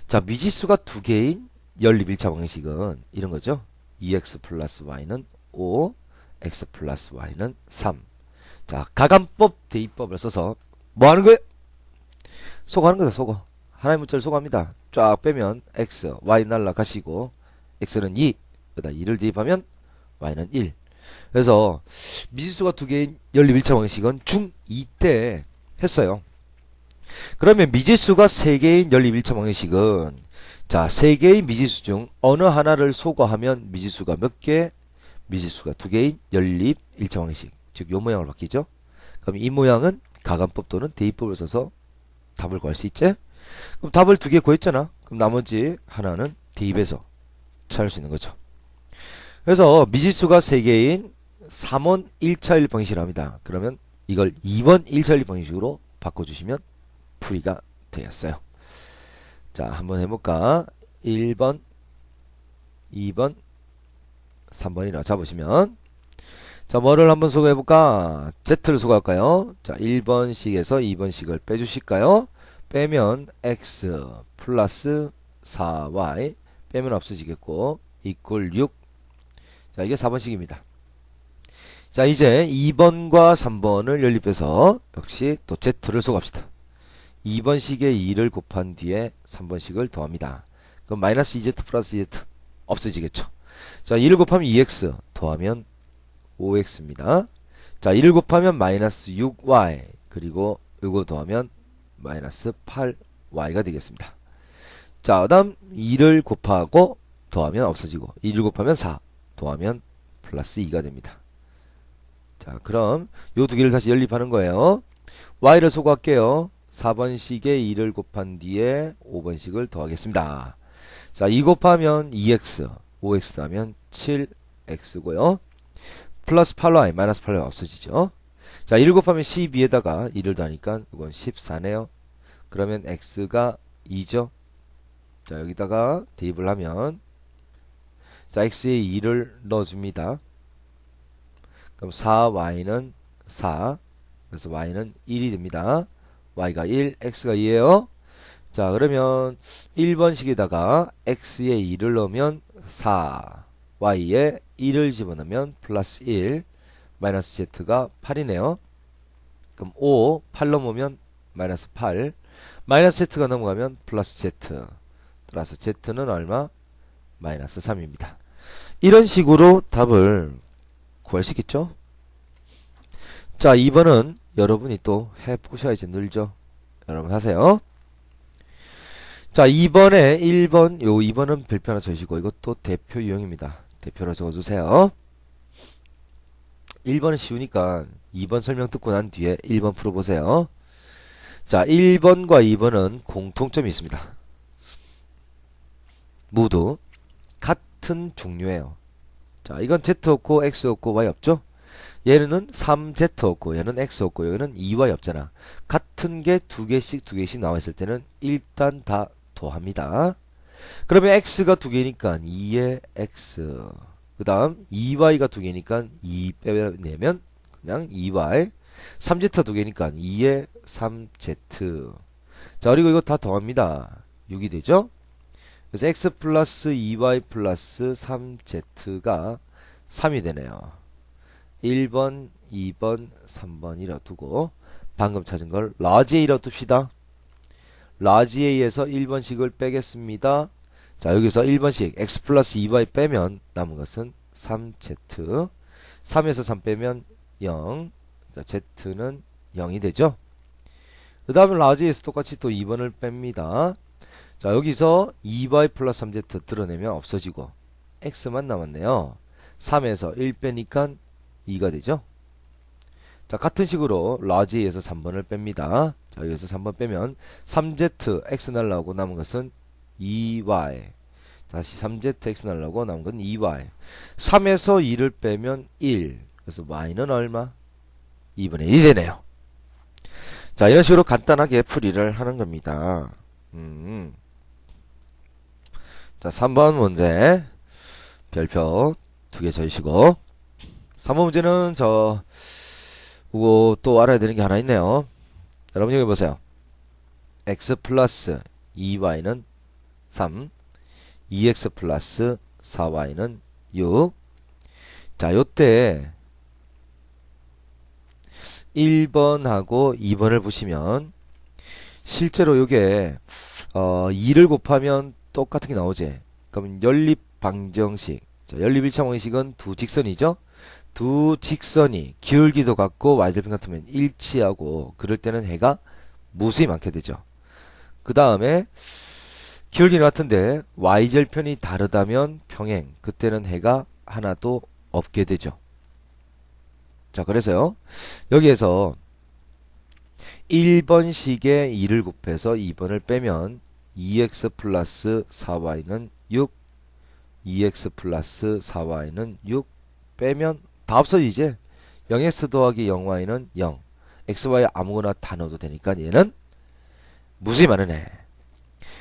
자, 미지수가 2개인 연립 1차 방정식은 이런 거죠. 2x 플러스 y는 5, x 플러스 y는 3. 자, 가감법 대입법을 써서 뭐 하는 거예요? 소거하는 거다, 소거. 하나의 문자를 소거합니다. 쫙 빼면 x, y 날라가시고 x는 2, 여기다 2를 대입하면 y는 1. 그래서 미지수가 2개인 연립 1차 방정식은 중2 때 했어요. 그러면 미지수가 3개인 연립 1차 방정식은 자, 3개의 미지수 중 어느 하나를 소거하면 미지수가 몇 개? 미지수가 2개인 연립 1차 방정식. 즉, 요 모양을 바뀌죠. 그럼 이 모양은 가감법 또는 대입법을 써서 답을 구할 수 있지? 그럼 답을 2개 구했잖아. 그럼 나머지 하나는 대입해서 찾을 수 있는 거죠. 그래서 미지수가 3개인 3원 1차 연립 방정식을 합니다. 그러면 이걸 2번 1차 연립 방정식으로 바꿔주시면 풀이가 되었어요. 자, 한번 해볼까? 1번, 2번, 3번이라 잡으시면 자, 뭐를 한번 소개해볼까? Z를 소개할까요? 자, 1번식에서 2번식을 빼주실까요? 빼면 X 플러스 4Y 빼면 없어지겠고 이꼴 6. 자, 이게 4번식입니다. 자, 이제 2번과 3번을 연립해서 역시 또 Z를 소개합시다. 2번식에 2를 곱한 뒤에 3번식을 더합니다. 그럼 마이너스 2Z 플러스 2Z 없어지겠죠. 자, 2를 곱하면 2X 더하면 5X입니다. 자, 1을 곱하면 마이너스 6Y 그리고 이거 더하면 마이너스 8Y가 되겠습니다. 자, 그 다음 2를 곱하고 더하면 없어지고 2를 곱하면 4 더하면 플러스 2가 됩니다. 자, 그럼 요 2개를 다시 연립하는 거예요. Y를 소거할게요. 4번식에 2를 곱한 뒤에 5번식을 더하겠습니다. 자, 2 곱하면 2X 5X 하면 7X고요. 플러스 8Y 마이너스 8Y 없어지죠. 자, 1을 곱하면 12에다가 2를 더하니까 이건 14네요. 그러면 x가 2죠. 자, 여기다가 대입을 하면 자, x에 2를 넣어줍니다. 그럼 4y는 4. 그래서 y는 1이 됩니다. y가 1, x가 2예요. 자, 그러면 1번식에다가 x에 2를 넣으면 4, y에 1을 집어넣으면 플러스 1, 마이너스 z가 8이네요. 그럼 5, 8 넘으면 마이너스 8, 마이너스 z가 넘어가면 플러스 z. 따라서 z는 얼마? 마이너스 3입니다. 이런 식으로 답을 구할 수 있겠죠? 자, 2번은 여러분이 또 해보셔야지 늘죠. 여러분 하세요. 자, 2번에 1번, 요 2번은 별표 하나 적으시고 이것도 대표 유형입니다. 대표로 적어주세요. 1번은 쉬우니까 2번 설명 듣고 난 뒤에 1번 풀어보세요. 자, 1번과 2번은 공통점이 있습니다. 모두 같은 종류예요. 자, 이건 Z 없고 X 없고 Y 없죠? 얘는 3Z 없고 얘는 X 없고 여기는 2Y 없잖아. 같은 게 두 개씩 나와 있을 때는 일단 다 더합니다. 그러면 X가 두 개니까 2의 X. 그 다음 2Y가 두 개니까 2 빼내면 그냥 2Y. 3Z 두 개니까 2의 3Z. 자, 그리고 이거 다 더합니다. 6이 되죠? 그래서 X 플러스 2Y 플러스 3Z가 3이 되네요. 1번, 2번, 3번이라 두고 방금 찾은 걸 라지 A라고 둡시다. 라지 A에서 1번씩을 빼겠습니다. 자, 여기서 1번씩 X 플러스 2Y 빼면 남은 것은 3Z. 3에서 3 빼면 0. 그러니까 Z는 0이 되죠. 그 다음에 라지 A에서 똑같이 또 2번을 뺍니다. 자, 여기서 2y 플러스 3z 드러내면 없어지고 x만 남았네요. 3에서 1 빼니까 2가 되죠. 자, 같은 식으로 라지에서 3번을 뺍니다. 자, 여기서 3번 빼면 3z x 날라오고 남은 것은 2y. 다시 3z x 날라오고 남은 건 2y. 3에서 2를 빼면 1. 그래서 y는 얼마? 2분의 1이 되네요. 자, 이런 식으로 간단하게 풀이를 하는 겁니다. 자, 3번 문제 별표 2개 적으시고 3번 문제는 이거 또 알아야 되는 게 하나 있네요. 여러분 여기 보세요. x 플러스 2y는 3, 2x 플러스 4y는 6. 자, 요때 1번하고 2번을 보시면 실제로 요게 2를 곱하면 똑같은 게 나오지. 그럼 연립 방정식. 자, 연립 1차 방정식은 두 직선이죠. 두 직선이 기울기도 같고 y절편 같으면 일치하고 그럴 때는 해가 무수히 많게 되죠. 그 다음에 기울기는 같은데 y절편이 다르다면 평행. 그때는 해가 하나도 없게 되죠. 자, 그래서요. 여기에서 1번식에 2를 곱해서 2번을 빼면 2x 플러스 4y는 6, 2x 플러스 4y는 6 빼면 다 없어지지. 0x 더하기 0y는 0. xy 아무거나 다 넣어도 되니까 얘는 무수히 많은 애.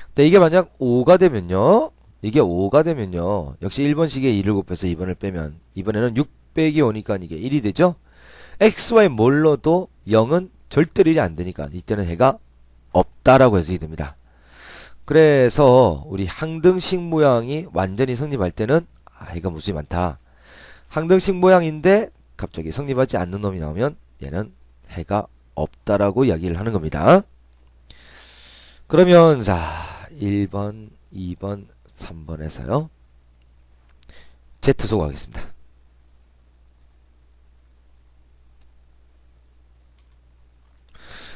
근데 이게 만약 5가 되면요. 이게 5가 되면요. 역시 1번식에 2를 곱해서 2번을 빼면 이번에는 6 빼기 5니까 이게 1이 되죠. xy 뭘 넣어도 0은 절대로 1이 안 되니까 이때는 해가 없다라고 해석이 됩니다. 그래서 우리 항등식 모양이 완전히 성립할 때는 해가 무수히 많다. 항등식 모양인데 갑자기 성립하지 않는 놈이 나오면 얘는 해가 없다라고 이야기를 하는 겁니다. 그러면 자 1번, 2번, 3번에서요. Z 소개하겠습니다.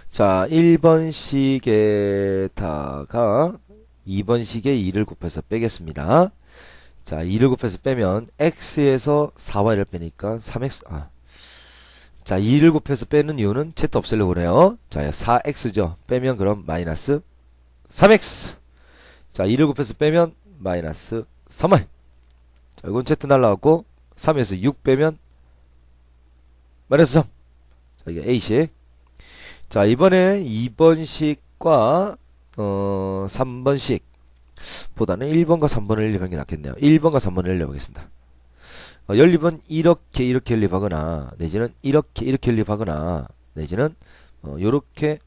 자, 1번식에다가 2번식에 2를 곱해서 빼겠습니다. 자, 2를 곱해서 빼면 x에서 4y를 빼니까 3x. 자, 2를 곱해서 빼는 이유는 z 없애려고 그래요. 자, 4x죠. 빼면 그럼 마이너스 3x. 자, 2를 곱해서 빼면 마이너스 3y. 자, 이건 z 날라갔고 3에서 6 빼면 마이너스 3. 자, 이게 A식. 자, 이번에 2번식과 3번식 보다는 1번과 3번을 연립하는 게 낫겠네요. 1번과 3번을 연립하겠습니다. 연립은 이렇게 연립하거나 내지는 이렇게 연립하거나 내지는 요렇게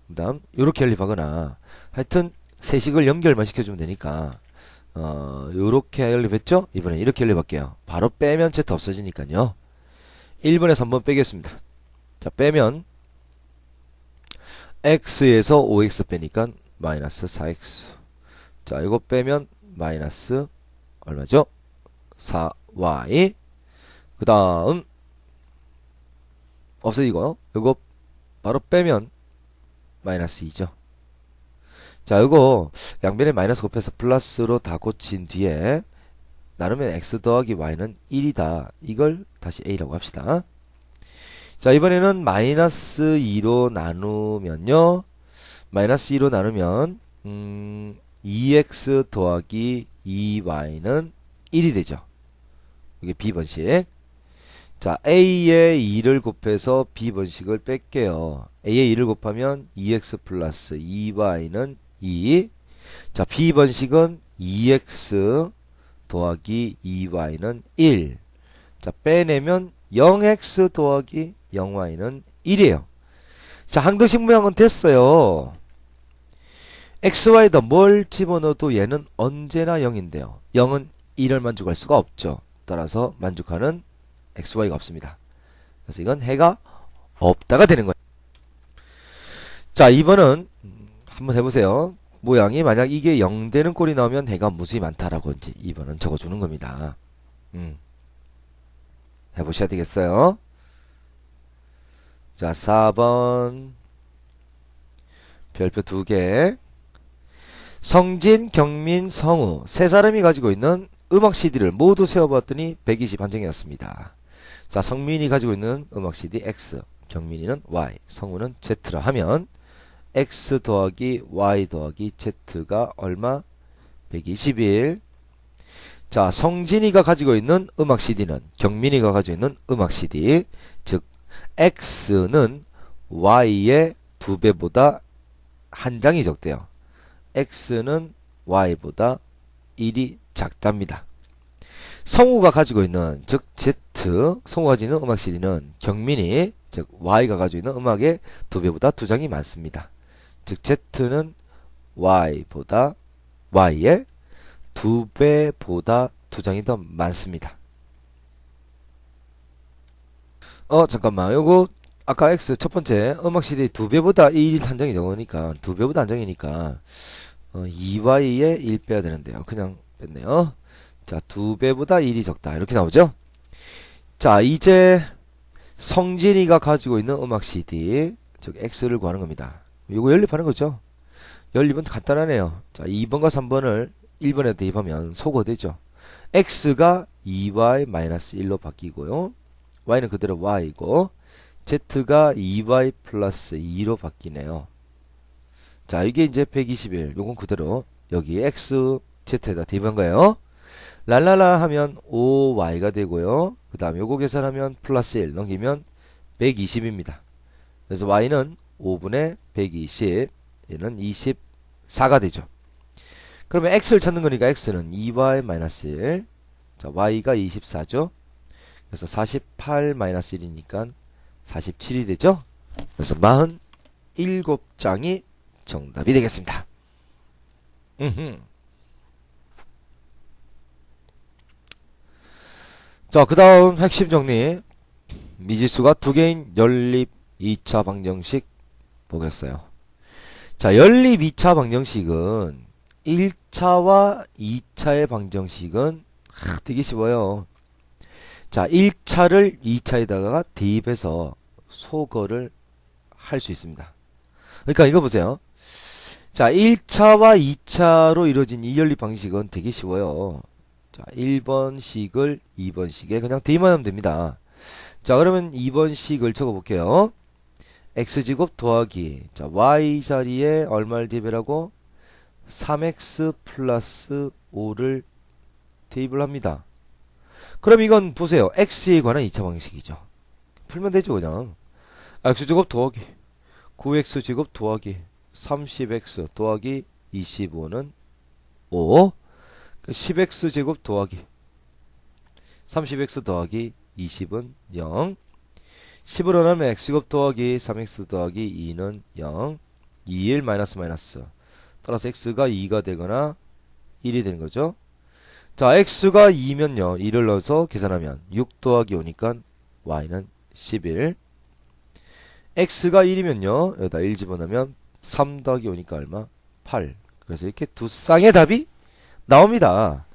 그다음 요렇게 연립하거나 하여튼 세식을 연결만 시켜주면 되니까 요렇게 연립했죠? 이번에 이렇게 연립할게요. 바로 빼면 Z 없어지니까요. 1번에서 한번 빼겠습니다. 자, 빼면 x에서 5x 빼니까 마이너스 4x. 자, 이거 빼면 마이너스 얼마죠? 4y. 그 다음 없어지고 이거 바로 빼면 마이너스 2죠. 자, 이거 양변에 마이너스 곱해서 플러스로 다 고친 뒤에 나누면 x 더하기 y는 1이다. 이걸 다시 a라고 합시다. 자, 이번에는 마이너스 2로 나누면요. 마이너스 2로 나누면 2x 더하기 2y는 1이 되죠. 이게 b번식. 자, a에 2를 곱해서 b번식을 뺄게요. a에 2를 곱하면 2x 플러스 2y는 2. 자, b번식은 2x 더하기 2y는 1. 자, 빼내면 0x 더하기 0y는 1이에요. 자, 항등식 모양은 됐어요. xy에다 뭘 집어넣어도 얘는 언제나 0인데요. 0은 1을 만족할 수가 없죠. 따라서 만족하는 xy가 없습니다. 그래서 이건 해가 없다가 되는 거예요. 자, 2번은 한번 해보세요. 모양이 만약 이게 0 되는 꼴이 나오면 해가 무수히 많다라고 이제 2번은 적어주는 겁니다. 해보셔야 되겠어요. 자, 4번 별표 2개. 성진, 경민, 성우 세 사람이 가지고 있는 음악 CD를 모두 세어봤더니 120 한정이었습니다. 자, 성민이 가지고 있는 음악 CD X, 경민이는 Y, 성우는 Z라 하면 X 더하기 Y 더하기 Z가 얼마? 121. 자, 성진이가 가지고 있는 음악 CD는 경민이가 가지고 있는 음악 CD, 즉 X는 Y의 2배보다 한 장이 적대요. X는 Y보다 1이 작답니다. 성우가 가지고 있는, 즉 Z, 성우가 가지고 있는 음악 CD는 경민이, 즉 Y가 가지고 있는 음악의 2배보다 2장이 많습니다. 즉 Z는 Y보다 Y의 2배보다 2장이 더 많습니다. 잠깐만. 요거 아까 X 첫 번째 음악 CD 2배보다 1 한 장이 적으니까 2배보다 한 장이니까 2Y에 1 빼야 되는데요. 그냥 뺐네요. 자, 2배보다 1이 적다. 이렇게 나오죠? 자, 이제 성진이가 가지고 있는 음악 CD, 즉 X를 구하는 겁니다. 이거 연립하는 거죠. 연립은 간단하네요. 자, 2번과 3번을 1번에 대입하면 소거되죠. X가 2Y-1로 바뀌고요. Y는 그대로 Y이고 Z가 2Y 플러스 2로 바뀌네요. 자, 이게 이제 121. 요건 그대로 여기 X, Z에다 대입한 거예요. 랄랄라 하면 5Y가 되고요. 그 다음 요거 계산하면 플러스 1 넘기면 120입니다. 그래서 Y는 5분의 120, 얘는 24가 되죠. 그러면 X를 찾는 거니까 X는 2Y-1. 자, Y가 24죠. 그래서 48-1이니까 47이 되죠. 그래서 47장이 정답이 되겠습니다. 자, 그 다음 핵심 정리. 미지수가 2개인 연립 2차 방정식 보겠어요. 자, 연립 2차 방정식은 1차와 2차의 방정식은 되게 쉬워요. 자, 1차를 2차에다가 대입해서 소거를 할 수 있습니다. 그러니까 이거 보세요. 자, 1차와 2차로 이루어진 이 연립 방식은 되게 쉬워요. 자, 1번식을 2번식에 그냥 대입만 하면 됩니다. 자, 그러면 2번식을 적어볼게요. x제곱 더하기, 자, y 자리에 얼마를 대입하라고? 3x 플러스 5를 대입을 합니다. 그럼 이건 보세요. x에 관한 2차 방식이죠. 풀면 되죠, 그냥. x제곱 더하기 9x제곱 더하기 30x 더하기 25는 5. 10x제곱 더하기 30x 더하기 20은 0. 10으로 나면 x제곱 더하기 3x 더하기 2는 0. 2일 마이너스 마이너스. 따라서 x가 2가 되거나 1이 되는 거죠. 자, x가 2면요. 2를 넣어서 계산하면 6 더하기 5니까 y는 11. x가 1이면요. 여기다 1 집어넣으면 3 더하기 5니까 얼마? 8. 그래서 이렇게 두 쌍의 답이 나옵니다.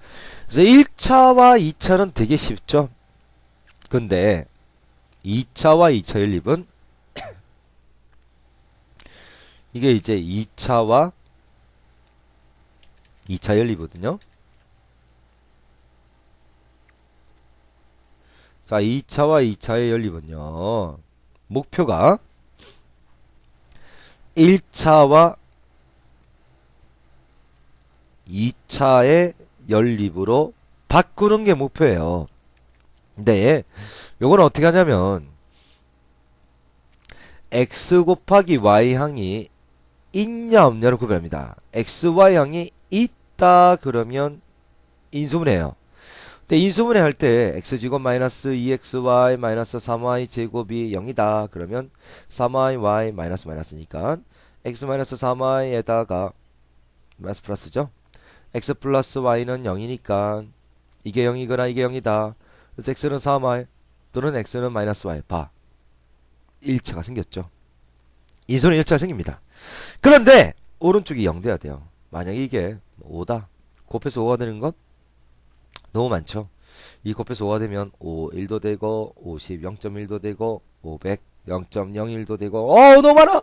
그래서 1차와 2차는 되게 쉽죠. 근데 2차와 2차 연립은 이게 이제 2차와 2차 연립이거든요. 자, 2차와 2차의 연립은요. 목표가 1차와 2차의 연립으로 바꾸는 게 목표예요. 근데 요건 어떻게 하냐면 x 곱하기 y항이 있냐 없냐를 구별합니다. xy항이 있다 그러면 인수분해해요. 근데 인수분해 할 때 x제곱 마이너스 2xy 마이너스 3y 제곱이 0이다 그러면 3y 마이너스 마이너스니까 x 마이너스 3y에다가 마이너스 플러스죠. x 플러스 y는 0이니까 이게 0이거나 이게 0이다. 그래서 x는 3y 또는 x는 마이너스 y. 봐. 1차가 생겼죠. 인수는 1차가 생깁니다. 그런데 오른쪽이 0 돼야 돼요. 만약에 이게 5다. 곱해서 5가 되는 것 너무 많죠. 이 곱해서 5가 되면 5, 1도 되고 50, 0.1도 되고 500, 0.01도 되고 너무 많아!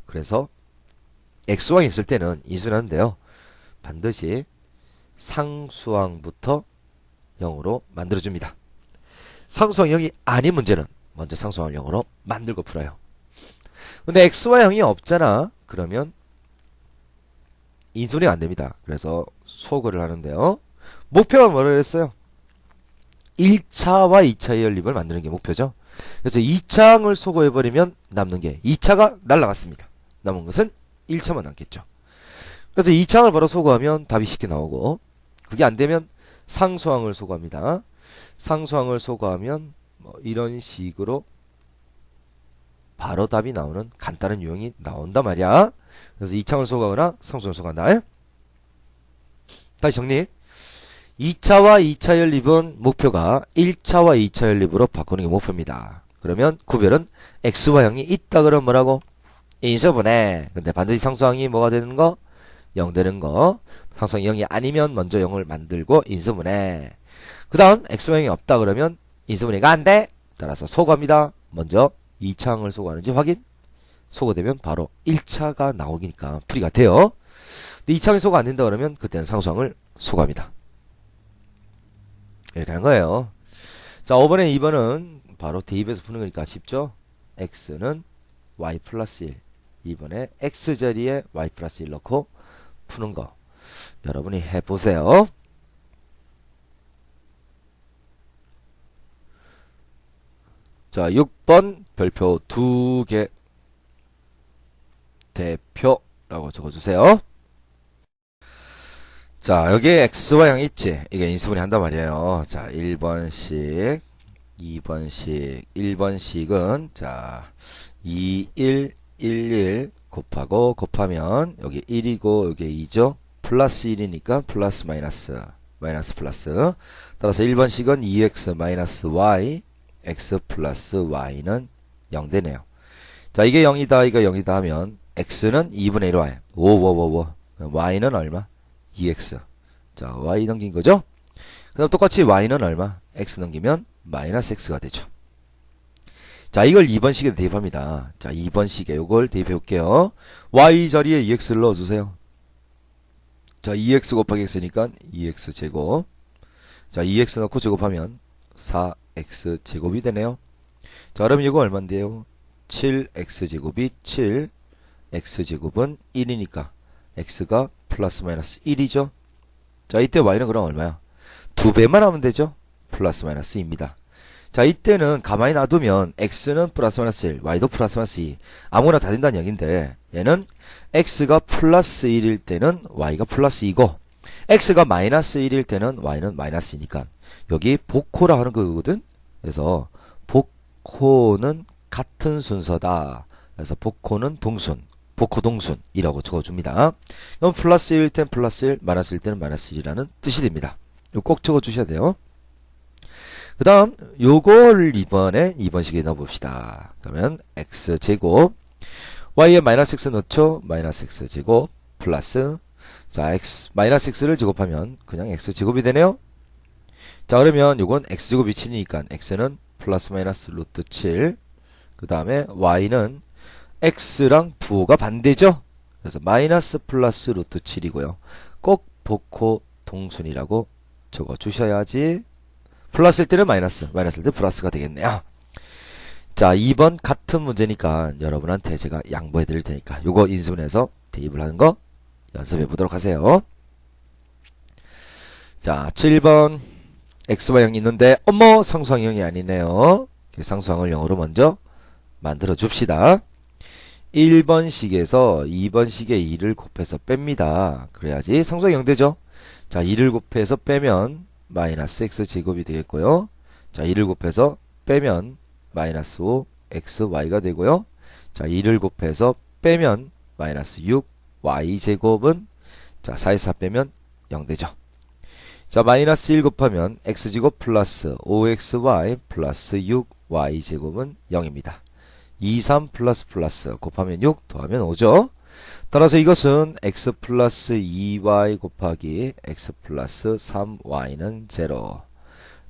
그래서 x왕이 있을 때는 인수를 하는데요. 반드시 상수항부터 0으로 만들어줍니다. 상수항 0이 아닌 문제는 먼저 상수항을 0으로 만들고 풀어요. 근데 x와 0이 없잖아. 그러면 인수는 안됩니다. 그래서 소거를 하는데요. 목표가 뭐라 그랬어요? 1차와 2차의 연립을 만드는 게 목표죠. 그래서 2차항을 소거해버리면 남는 게 2차가 날라갔습니다. 남은 것은 1차만 남겠죠. 그래서 2차항을 바로 소거하면 답이 쉽게 나오고 그게 안되면 상수항을 소거합니다. 상수항을 소거하면 뭐 이런 식으로 바로 답이 나오는 간단한 유형이 나온단 말이야. 그래서 2차항을 소거하거나 상수항을 소거한다. 다시 정리. 2차와 2차 연립은 목표가 1차와 2차 연립으로 바꾸는 게 목표입니다. 그러면 구별은 x와 0이 있다 그러면 뭐라고? 인수분해. 근데 반드시 상수항이 뭐가 되는 거? 0 되는 거. 상수항이 0이 아니면 먼저 0을 만들고 인수분해. 그 다음 x와 0이 없다 그러면 인수분해가 안 돼. 따라서 소거합니다. 먼저 2차항을 소거하는지 확인. 소거되면 바로 1차가 나오니까 풀이가 돼요. 근데 2차항이 소거 안 된다 그러면 그때는 상수항을 소거합니다. 이렇게 하는 거예요. 자, 5번에 2번은 바로 대입해서 푸는 거니까 쉽죠? x는 y 플러스 1. 2번에 x 자리에 y 플러스 1 넣고 푸는 거. 여러분이 해보세요. 자, 6번 별표 2개 대표라고 적어주세요. 자, 여기에 x와 0 있지? 이게 인수분해 한단 말이에요. 자, 1번씩, 2번씩, 1번씩은, 자, 2, 1, 1, 1 곱하면, 여기 1이고, 여기 2죠? 플러스 1이니까 플러스 마이너스, 마이너스 플러스. 따라서 1번씩은 2x 마이너스 y, x 플러스 y는 0 되네요. 자, 이게 0이다, 이거 0이다 하면, x는 2분의 1 y. 오. y는 얼마? 2x. 자, y 넘긴 거죠? 그 다음 똑같이 y는 얼마? x 넘기면 마이너스 x가 되죠. 자, 이걸 2번식에 대입합니다. 자, 2번식에 요걸 대입해 볼게요. y 자리에 2x를 넣어주세요. 자, 2x 곱하기 x니까 2x 제곱. 자, 2x 넣고 제곱하면 4x 제곱이 되네요. 자, 그럼 이거 얼만데요? 7x 제곱이 7. x 제곱은 1이니까 x가 플러스 마이너스 1이죠. 자, 이때 y는 그럼 얼마야? 2배만 하면 되죠. 플러스 마이너스 2입니다. 자, 이때는 가만히 놔두면 x는 플러스 마이너스 1, y도 플러스 마이너스 2 아무거나 다 된다는 얘기인데 얘는 x가 플러스 1일 때는 y가 플러스 2고 x가 마이너스 1일 때는 y는 마이너스 2니까 여기 복호라 하는 거거든. 그래서 복호는 같은 순서다. 그래서 복호는 동순, 복호 동순이라고 적어줍니다. 그럼 플러스 1일 땐 플러스 1, 마이너스 1일 때는 마이너스 1이라는 뜻이 됩니다. 이거 꼭 적어주셔야 돼요. 그 다음 요걸 이번에 2번식에 넣어봅시다. 그러면 x제곱 y에 마이너스 x 넣죠. 마이너스 x제곱 플러스 자 x 마이너스 x를 제곱하면 그냥 x제곱이 되네요. 자 그러면 요건 x제곱이 7이니까 x는 플러스 마이너스 루트 7 그 다음에 y는 x랑 부호가 반대죠. 그래서 마이너스 플러스 루트 7이고요. 꼭 복호 동순이라고 적어주셔야지 플러스일 때는 마이너스, 마이너스일 때 플러스가 되겠네요. 자, 2번 같은 문제니까 여러분한테 제가 양보해 드릴 테니까 요거 인수분해서 대입을 하는 거 연습해 보도록 하세요. 자, 7번 xy형이 있는데 어머 상수항형이 아니네요. 상수항을 0으로 먼저 만들어 줍시다. 1번식에서 2번식에 2를 곱해서 뺍니다. 그래야지 상수항이 0 되죠. 자, 2를 곱해서 빼면 마이너스 x제곱이 되겠고요. 자, 2를 곱해서 빼면 마이너스 5 xy가 되고요. 자, 2를 곱해서 빼면 마이너스 6 y제곱은 자, 4에서 4 빼면 0 되죠. 자, 마이너스 1 곱하면 x제곱 플러스 5xy 플러스 6y제곱은 0입니다. 2, 3 플러스 플러스 곱하면 6 더하면 5죠. 따라서 이것은 x 플러스 2y 곱하기 x 플러스 3y는 0.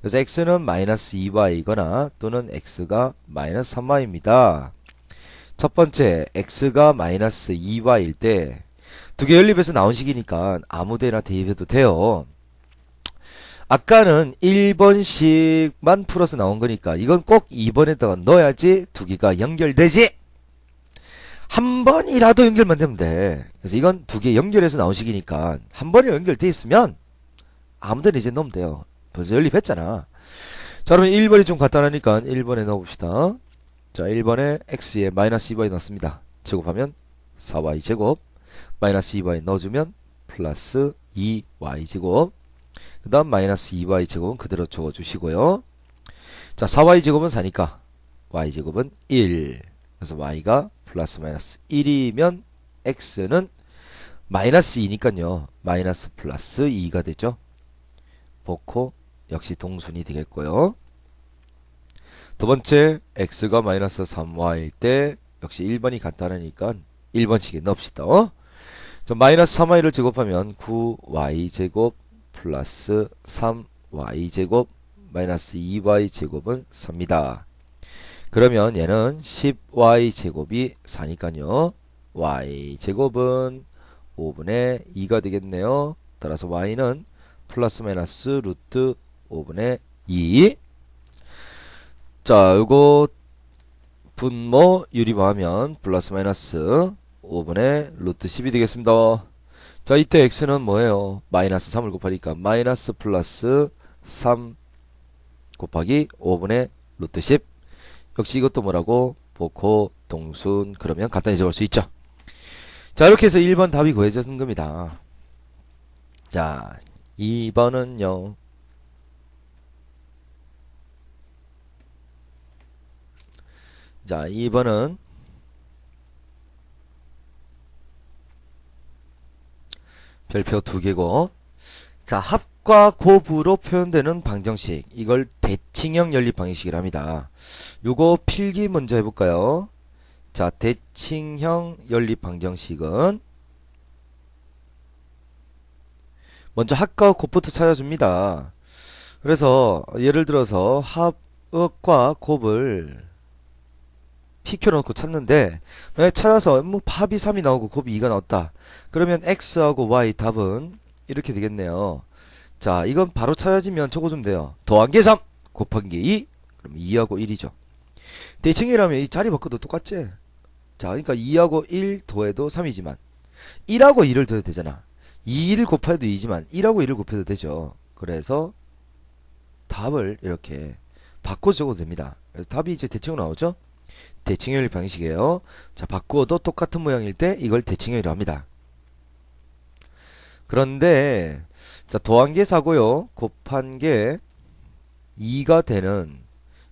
그래서 x는 마이너스 2y이거나 또는 x가 마이너스 3y입니다. 첫 번째 x가 마이너스 2y일 때 두 개 연립해서 나온 식이니까 아무 데나 대입해도 돼요. 아까는 1번씩만 풀어서 나온 거니까 이건 꼭 2번에다가 넣어야지 두 개가 연결되지. 한 번이라도 연결만 되면 돼. 그래서 이건 두 개 연결해서 나온 식이니까 한 번에 연결돼 있으면 아무데나 이제 넣으면 돼요. 벌써 연립했잖아. 자, 그러면 1번이 좀 간단하니까 1번에 넣어봅시다. 자, 1번에 x에 마이너스 2y 넣습니다. 제곱하면 4y 제곱 마이너스 2y 넣어주면 플러스 2y 제곱 그 다음 마이너스 2y 제곱은 그대로 적어주시고요. 자, 4y 제곱은 4니까 y 제곱은 1 그래서 y가 플러스 마이너스 1이면 x는 마이너스 2니까요. 마이너스 플러스 2가 되죠. 복호 역시 동순이 되겠고요. 두 번째 x가 마이너스 3y일 때 역시 1번이 간단하니까 1번씩에 넣읍시다. 자, 마이너스 3y를 제곱하면 9y제곱 플러스 3y제곱 마이너스 2y제곱은 4입니다. 그러면 얘는 10y제곱이 4니까요. y제곱은 5분의 2가 되겠네요. 따라서 y는 플러스 마이너스 루트 5분의 2. 자, 요거 분모 유리화하면 플러스 마이너스 5분의 루트 10이 되겠습니다. 자, 이때 x는 뭐예요? 마이너스 3을 곱하니까 마이너스 플러스 3 곱하기 5분의 루트 10. 역시 이것도 뭐라고? 복호 동순. 그러면 간단히 적을 수 있죠. 자, 이렇게 해서 1번 답이 구해졌는 겁니다. 자, 2번은요. 자, 2번은 별표 2개고 자, 합과 곱으로 표현되는 방정식 이걸 대칭형 연립 방정식이랍니다. 요거 필기 먼저 해볼까요? 자, 대칭형 연립 방정식은 먼저 합과 곱부터 찾아줍니다. 그래서 예를 들어서 합과 곱을 피켜놓고 찾는데 찾아서 뭐 합이 3이 나오고 곱이 2가 나왔다. 그러면 x하고 y 답은 이렇게 되겠네요. 자, 이건 바로 찾아지면 적어주면 돼요. 더한 게 3 곱한 게 2 그럼 2하고 1이죠. 대칭이라면 이 자리 바꿔도 똑같지. 자, 그러니까 2하고 1 더해도 3이지만 1하고 2를 더해도 되잖아. 2를 곱해도 2지만 1하고 1을 곱해도 되죠. 그래서 답을 이렇게 바꿔 적어도 됩니다. 그래서 답이 이제 대칭으로 나오죠. 대칭연립 방식이에요. 자, 바꾸어도 똑같은 모양일 때 이걸 대칭연립이라고 합니다. 그런데 자, 더한 게 4고요. 곱한 게 2가 되는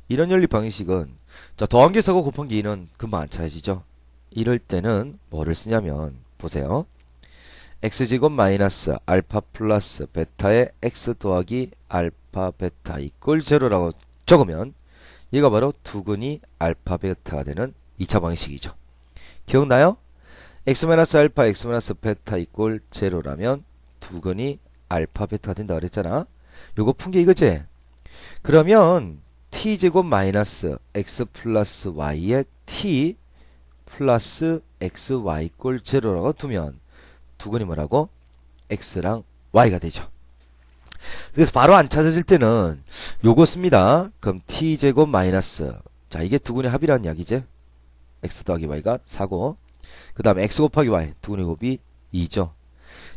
이런 연립 방식은 자, 더한 게 4고 곱한 게 2는 금방 안 찾아지죠. 이럴 때는 뭐를 쓰냐면 보세요. x제곱 마이너스 알파 플러스 베타의 x 더하기 알파 베타 이꼴 제로라고 적으면 얘가 바로 두근이 알파 베타가 되는 2차 방식이죠. 기억나요? x 마이너스 알파 x 마이너스 베타 이꼴 제로라면 두근이 알파 베타가 된다 그랬잖아. 요거 푼 게 이거지? 그러면 t제곱 마이너스 x 플러스 y의 t 플러스 xy 꼴 제로라고 두면 두근이 뭐라고? x랑 y가 되죠. 그래서 바로 안 찾아질 때는 요거 씁니다. 그럼 t제곱 마이너스 자 이게 두근의 합이라는 이야기지. x 더하기 y가 4고 그 다음에 x 곱하기 y 두근의 곱이 2죠.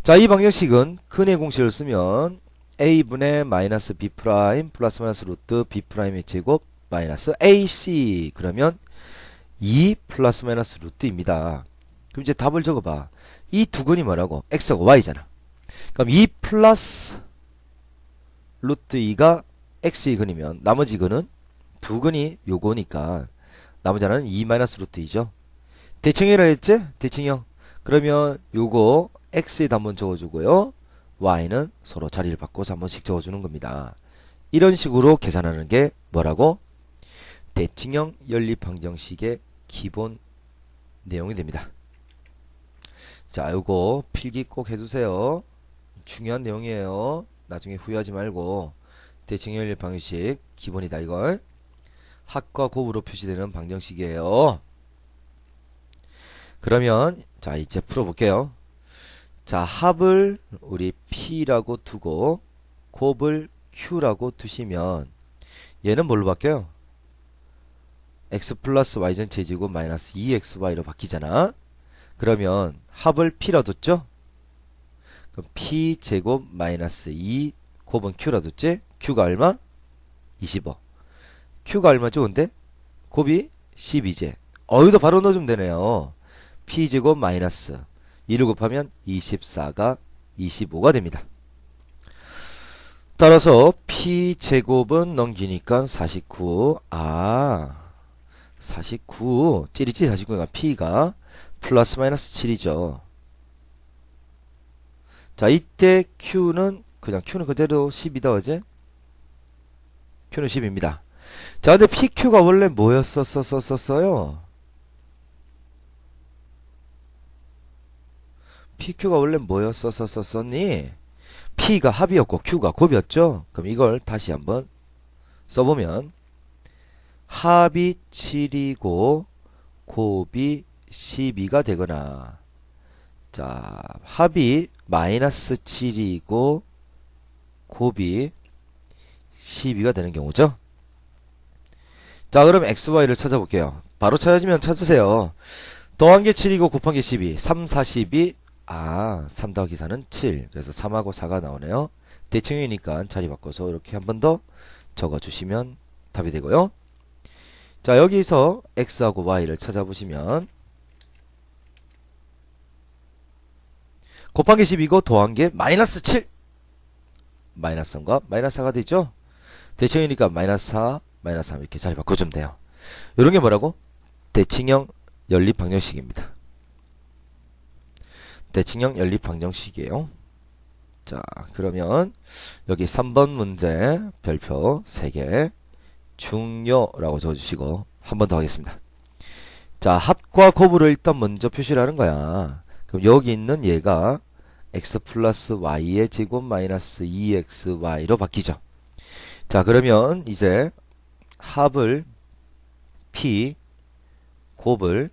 자 이 방정식은 근의 공식을 쓰면 a분의 마이너스 b 프라임 플러스 마이너스 루트 b 프라임의 제곱 마이너스 ac 그러면 2 플러스 마이너스 루트입니다. 그럼 이제 답을 적어봐. 이 두근이 뭐라고? x하고 y잖아. 그럼 2 플러스 루트 2가 x의 근이면 나머지 근은 두근이 요거니까 나머지 하나는 2 마이너스 루트 2죠. 대칭이라 했지? 대칭형. 그러면 요거 x에다 한번 적어주고요. y는 서로 자리를 바꿔서 한 번씩 적어주는 겁니다. 이런 식으로 계산하는 게 뭐라고? 대칭형 연립방정식의 기본 내용이 됩니다. 자, 요거 필기 꼭 해두세요. 중요한 내용이에요. 나중에 후회하지 말고 대칭형 연립방정식 기본이다 이걸. 합과 곱으로 표시되는 방정식이에요. 그러면 자 이제 풀어볼게요. 자 합을 우리 P라고 두고 곱을 Q라고 두시면 얘는 뭘로 바뀌어요? x 플러스 y 전체 제곱 마이너스 2xy로 바뀌잖아. 그러면 합을 P라 뒀죠? 그럼 P 제곱 마이너스 2 곱은 Q라 뒀지? Q가 얼마? 25. Q가 얼마죠 근데? 곱이 12제. 여기도 바로 넣어주면 되네요. P제곱 마이너스 2를 곱하면 24가 25가 됩니다. 따라서 P제곱은 넘기니까 49. 49. 찌릿찌릿 49니까 P가 플러스 마이너스 7이죠. 자, 이때 Q는 그대로 10이다, 어제? Q는 10입니다. 자, 근데 PQ가 원래 뭐였었어요? PQ가 원래 뭐였었니? P가 합이었고 Q가 곱이었죠? 그럼 이걸 다시 한번 써보면 합이 7이고 곱이 12가 되거나 자 합이 마이너스 7이고 곱이 12가 되는 경우죠. 자 그럼 XY를 찾아볼게요. 바로 찾아지면 찾으세요. 더한 게 7이고 곱한 게 12 3, 4, 12 3 더하기 4는 7 그래서 3하고 4가 나오네요. 대칭이니까 자리 바꿔서 이렇게 한 번 더 적어주시면 답이 되고요. 자 여기서 X하고 Y를 찾아보시면 곱한 게 10이고 더한 게 마이너스 7 마이너스 3과 마이너스 4가 되죠. 대칭이니까 마이너스 4 마이너스 3 이렇게 자리 바꿔주면 돼요. 이런 게 뭐라고? 대칭형 연립 방정식입니다. 대칭형 연립 방정식이에요. 자 그러면 여기 3번 문제 별표 3개 중요라고 적어주시고 한 번 더 하겠습니다. 자 합과 곱으로 일단 먼저 표시를 하는 거야. 그럼 여기 있는 얘가 x 플러스 y의 제곱 마이너스 2xy로 바뀌죠. 자 그러면 이제 합을 P 곱을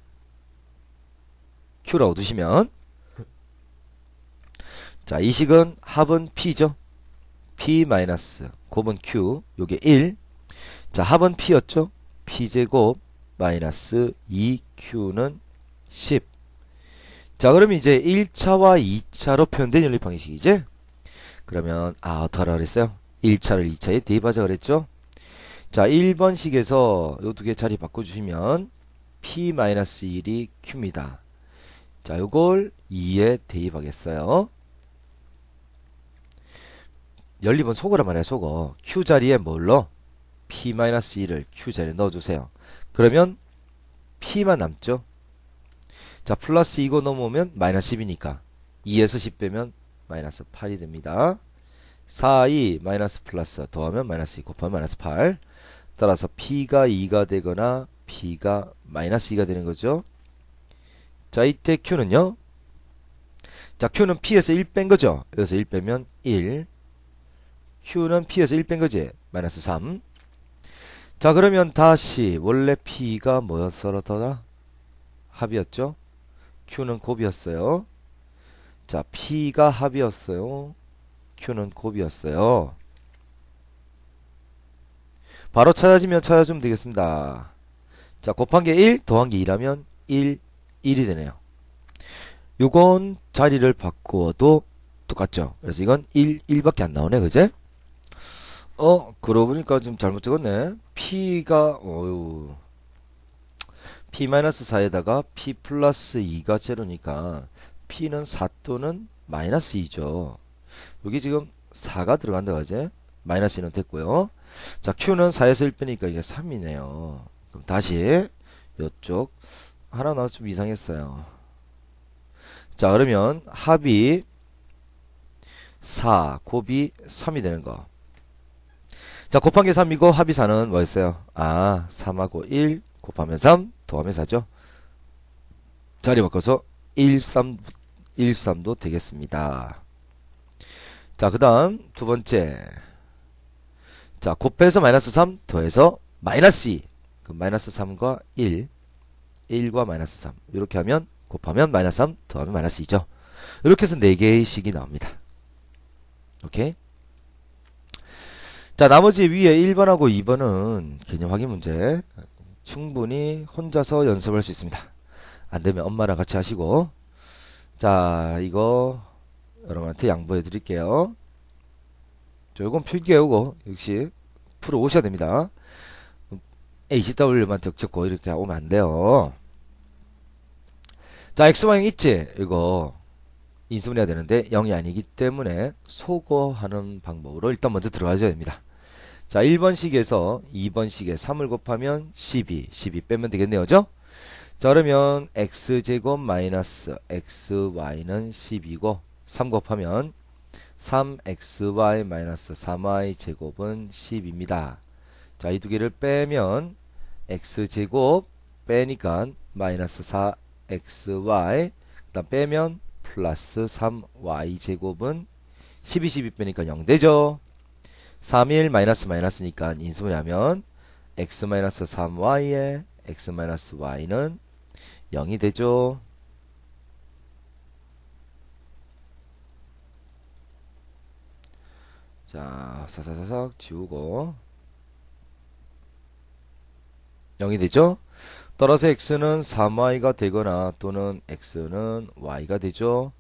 Q라고 두시면 자 이 식은 합은 P죠. P 마이너스 곱은 Q 요게 1. 자 합은 P였죠. P제곱 마이너스 2Q는 10. 자 그러면 이제 1차와 2차로 표현된 연립 방식이지. 그러면 어떡하라 그랬어요? 1차를 2차에 대입하자 그랬죠. 자, 1번식에서 요 두 개 자리 바꿔주시면 P-1이 Q입니다. 자, 요걸 2에 대입하겠어요. 연립은 속어란 말이에요, 속어. Q 자리에 뭘로? P-1을 Q 자리에 넣어주세요. 그러면 P만 남죠? 자, 플러스 2고 넘어오면 마이너스 10이니까 2에서 10 빼면 마이너스 8이 됩니다. 4, 2, 마이너스 플러스 더하면 마이너스 2 곱하면 마이너스 8. 따라서 P가 2가 되거나 P가 마이너스 2가 되는 거죠. 자, 이때 Q는요. 자, Q는 P에서 1 뺀 거죠. 여기서 1 빼면 1. Q는 P에서 1 뺀 거지. 마이너스 3. 자, 그러면 다시 원래 P가 뭐였더라? 합이었죠. Q는 곱이었어요. 자, P가 합이었어요. Q는 곱이었어요. 바로 찾아주면 되겠습니다. 자, 곱한 게 1, 더한 게 2라면 1, 1이 되네요. 요건 자리를 바꾸어도 똑같죠. 그래서 이건 1, 1밖에 안 나오네, 그제? 그러고 보니까 좀 잘못 적었네. P가, P-4에다가 P 플러스 2가 제로니까 P는 4 또는 마이너스 2죠. 여기 지금 4가 들어간다, 그제? 마이너스 2는 됐고요. 자, Q는 4에서 1 빼니까 이게 3이네요. 그럼 다시 이쪽 하나 나와서 좀 이상했어요. 자, 그러면 합이 4, 곱이 3이 되는 거. 자, 곱한 게 3이고 합이 4는 뭐였어요? 3하고 1 곱하면 3 더하면 4죠. 자리 바꿔서 1, 3도 되겠습니다. 자, 그 다음 두 번째. 자, 곱해서 마이너스 3 더해서 마이너스 2. 그럼 마이너스 3과 1, 1과 마이너스 3 이렇게 하면 곱하면 마이너스 3 더하면 마이너스 2죠. 이렇게 해서 4개의 식이 나옵니다. 오케이? 자, 나머지 위에 1번하고 2번은 개념 확인 문제 충분히 혼자서 연습할 수 있습니다. 안되면 엄마랑 같이 하시고. 자, 이거 여러분한테 양보해 드릴게요. 자, 요건 필기해오고 역시 풀어 오셔야 됩니다. HW만 적고 이렇게 오면 안 돼요. 자, X방향 있지? 이거 인수분해야 되는데 0이 아니기 때문에 소거하는 방법으로 일단 먼저 들어가셔야 됩니다. 자, 1번식에서 2번식에 3을 곱하면 12 빼면 되겠네요. 그죠? 자, 그러면 x제곱 마이너스 xy는 10이고 3 곱하면 3xy 마이너스 3y 제곱은 10입니다. 자, 이 두 개를 빼면 x제곱 빼니까 마이너스 4xy 그 다음 빼면 플러스 3y 제곱은 12 빼니까 0 되죠. 3일 마이너스 마이너스니까 인수분해하면 x 마이너스 3y에 x 마이너스 y는 0이 되죠. 자, 사사사삭 지우고 0이 되죠. 따라서 x는 3y가 되거나 또는 x는 y가 되죠.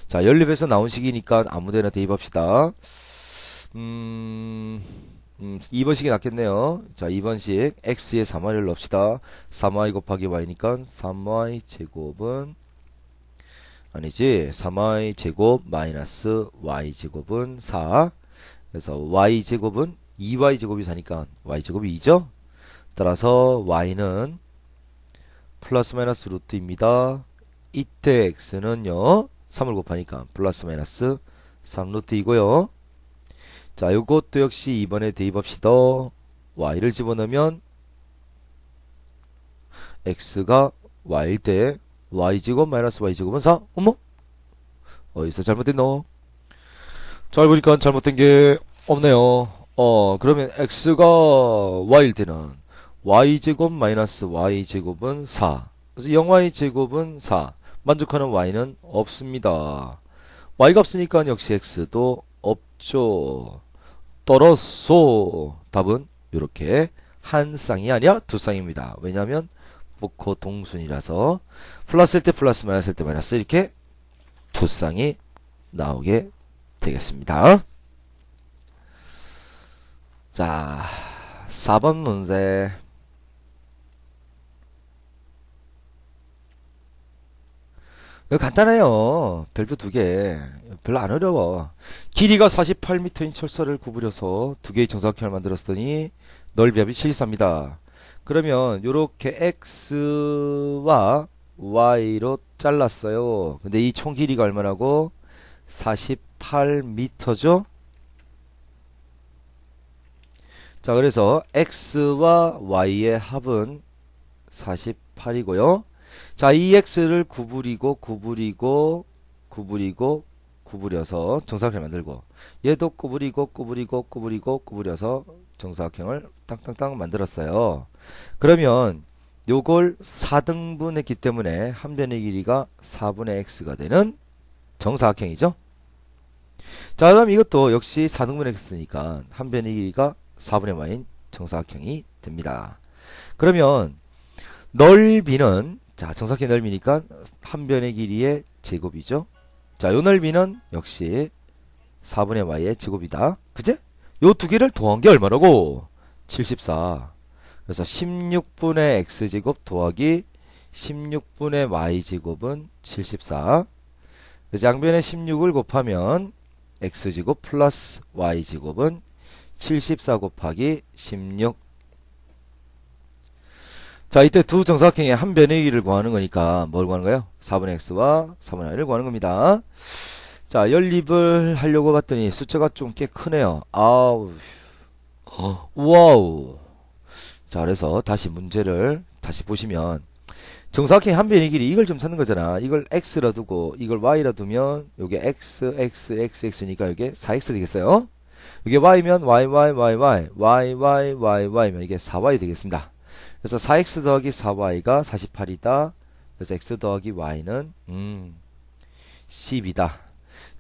자, 연립에서 나온 식이니까 아무데나 대입합시다. 2번식이 낫겠네요. 자, 2번식 x에 3y를 넣읍시다. 3y 곱하기 y니까 3y 제곱은 아니지 3y 제곱 마이너스 y 제곱은 4. 그래서 y 제곱은 2y 제곱이 4니까 y 제곱이 2죠. 따라서 y는 플러스 마이너스 루트입니다. 이때 x는요 3을 곱하니까 플러스 마이너스 3 루트이고요. 자, 요것도 역시 2번에 대입합시다. y를 집어넣으면 x가 y일 때 y제곱 마이너스 y제곱은 4. 어머? 어디서 잘못됐노? 잘 보니까 잘못된 게 없네요. 그러면 x가 y일 때는 y제곱 마이너스 y제곱은 4. 그래서 0y제곱은 4. 만족하는 y는 없습니다. y가 없으니까 역시 x도 없죠. 떨었소. 답은 이렇게 한 쌍이 아니라 두 쌍입니다. 왜냐하면 복호 동순이라서 플러스일 때 플러스 마이너스일 때 마이너스 이렇게 두 쌍이 나오게 되겠습니다. 자, 4번 문제. 이거 간단해요. 별표 두 개. 별로 안 어려워. 길이가 48m인 철사를 구부려서 두 개의 정사각형을 만들었더니 넓이합이 74입니다. 그러면 요렇게 x와 y로 잘랐어요. 근데 이 총 길이가 얼마라고? 48m죠? 자, 그래서 x와 y의 합은 48이고요. 자, 이 x를 구부려서 정사각형을 만들고, 얘도 구부려서 정사각형을 땅땅땅 만들었어요. 그러면 요걸 4등분 했기 때문에 한 변의 길이가 4분의 x가 되는 정사각형이죠. 자, 그다음 이것도 역시 4등분 했으니까 한 변의 길이가 4분의 y인 정사각형이 됩니다. 그러면 넓이는, 자, 정사각형 넓이니까 한 변의 길이의 제곱이죠. 자, 요 넓이는 역시 4분의 y의 제곱이다. 그제? 요 두 개를 더한 게 얼마라고? 74. 그래서 16분의 x제곱 더하기 16분의 y제곱은 74. 그래서 양변에 16을 곱하면 x제곱 플러스 y제곱은 74 곱하기 16. 자, 이때 두 정사각형의 한 변의 길이를 구하는 거니까 뭘 구하는 거예요? 4분의 x와 4분의 y를 구하는 겁니다. 자, 연립을 하려고 봤더니 숫자가 좀 꽤 크네요. 아우, 와우. 자, 그래서 다시 문제를 다시 보시면 정사각형의 한 변의 길이 이걸 좀 찾는 거잖아. 이걸 x라 두고 이걸 y라 두면 요게 x니까 이게 4x 되겠어요. 이게 y면 y면 이게 4y 되겠습니다. 그래서 4x 더하기 4y가 48이다. 그래서 x 더하기 y는 10이다.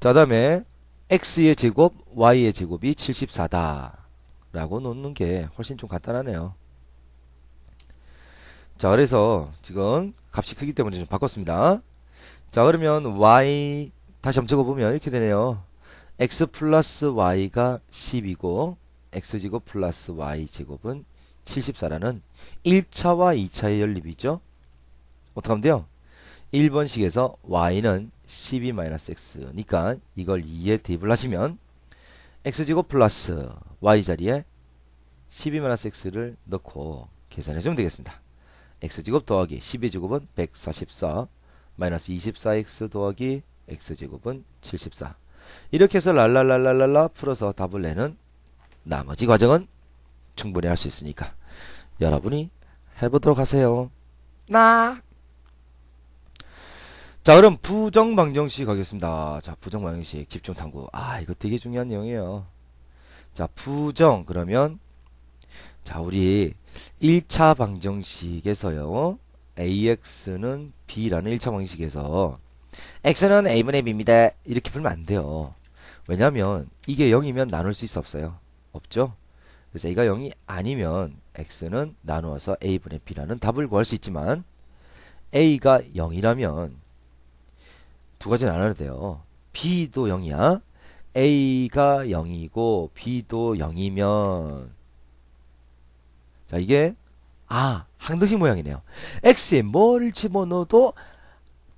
자, 다음에 x의 제곱, y의 제곱이 74다. 라고 놓는 게 훨씬 좀 간단하네요. 자, 그래서 지금 값이 크기 때문에 좀 바꿨습니다. 자, 그러면 y 다시 한번 적어보면 이렇게 되네요. x 플러스 y가 10이고 x제곱 플러스 y제곱은 74라는 1차와 2차의 연립이죠. 어떻게 하면 돼요? 1번식에서 y는 12-x니까 이걸 2에 대입을 하시면 x제곱 플러스 y 자리에 12-x를 넣고 계산해주면 되겠습니다. x제곱 더하기 12제곱은 144 마이너스 24x 더하기 x제곱은 74. 이렇게 해서 랄랄랄랄랄라 풀어서 답을 내는 나머지 과정은 충분히 할 수 있으니까 여러분이 해보도록 하세요. 자, 그럼 부정방정식 가겠습니다. 자, 부정방정식 집중탐구. 아, 이거 되게 중요한 내용이에요. 자, 부정 그러면 자, 우리 1차 방정식에서요. ax는 b라는 1차 방정식에서 x는 a분의 b입니다. 이렇게 풀면 안 돼요. 왜냐면 이게 0이면 나눌 수 없어요. 없죠? 그래서 a가 0이 아니면 x는 나누어서 a분의 b라는 답을 구할 수 있지만 a가 0이라면 두 가지 나눠야 돼요. b도 0이야. a가 0이고 b도 0이면 자, 이게 항등식 모양이네요. x에 뭘 집어넣어도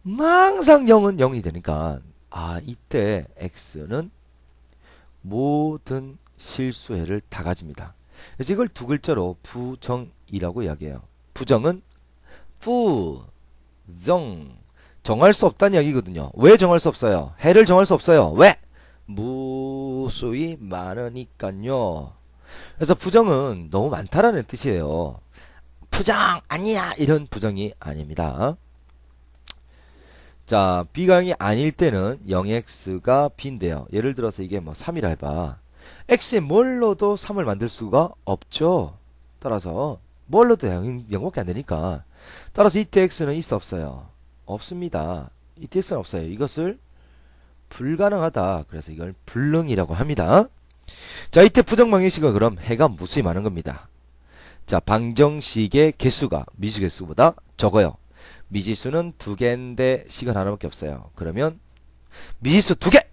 항상 0은 0이 되니까 이때 x는 모든 실수해를 다 가집니다. 그래서 이걸 두 글자로 부정이라고 이야기해요. 부정은 부정 정할 수 없다는 이야기거든요. 왜 정할 수 없어요? 해를 정할 수 없어요. 왜? 무수히 많으니까요. 그래서 부정은 너무 많다라는 뜻이에요. 부정 아니야 이런 부정이 아닙니다. 자, b가 0이 아닐 때는 0x가 b인데요. 예를 들어서 이게 뭐 3이라 해봐. x에 뭘 넣어도 3을 만들 수가 없죠. 따라서 뭘 넣어도 0밖에 안 되니까. 따라서 이때 x는 있어 없어요? 없습니다. 이때 x는 없어요. 이것을 불가능하다. 그래서 이걸 불능이라고 합니다. 자, 이때 부정방정식은 그럼 해가 무수히 많은 겁니다. 자, 방정식의 개수가 미지수 개수보다 적어요. 미지수는 2개인데 식은 하나밖에 없어요. 그러면 미지수 2개!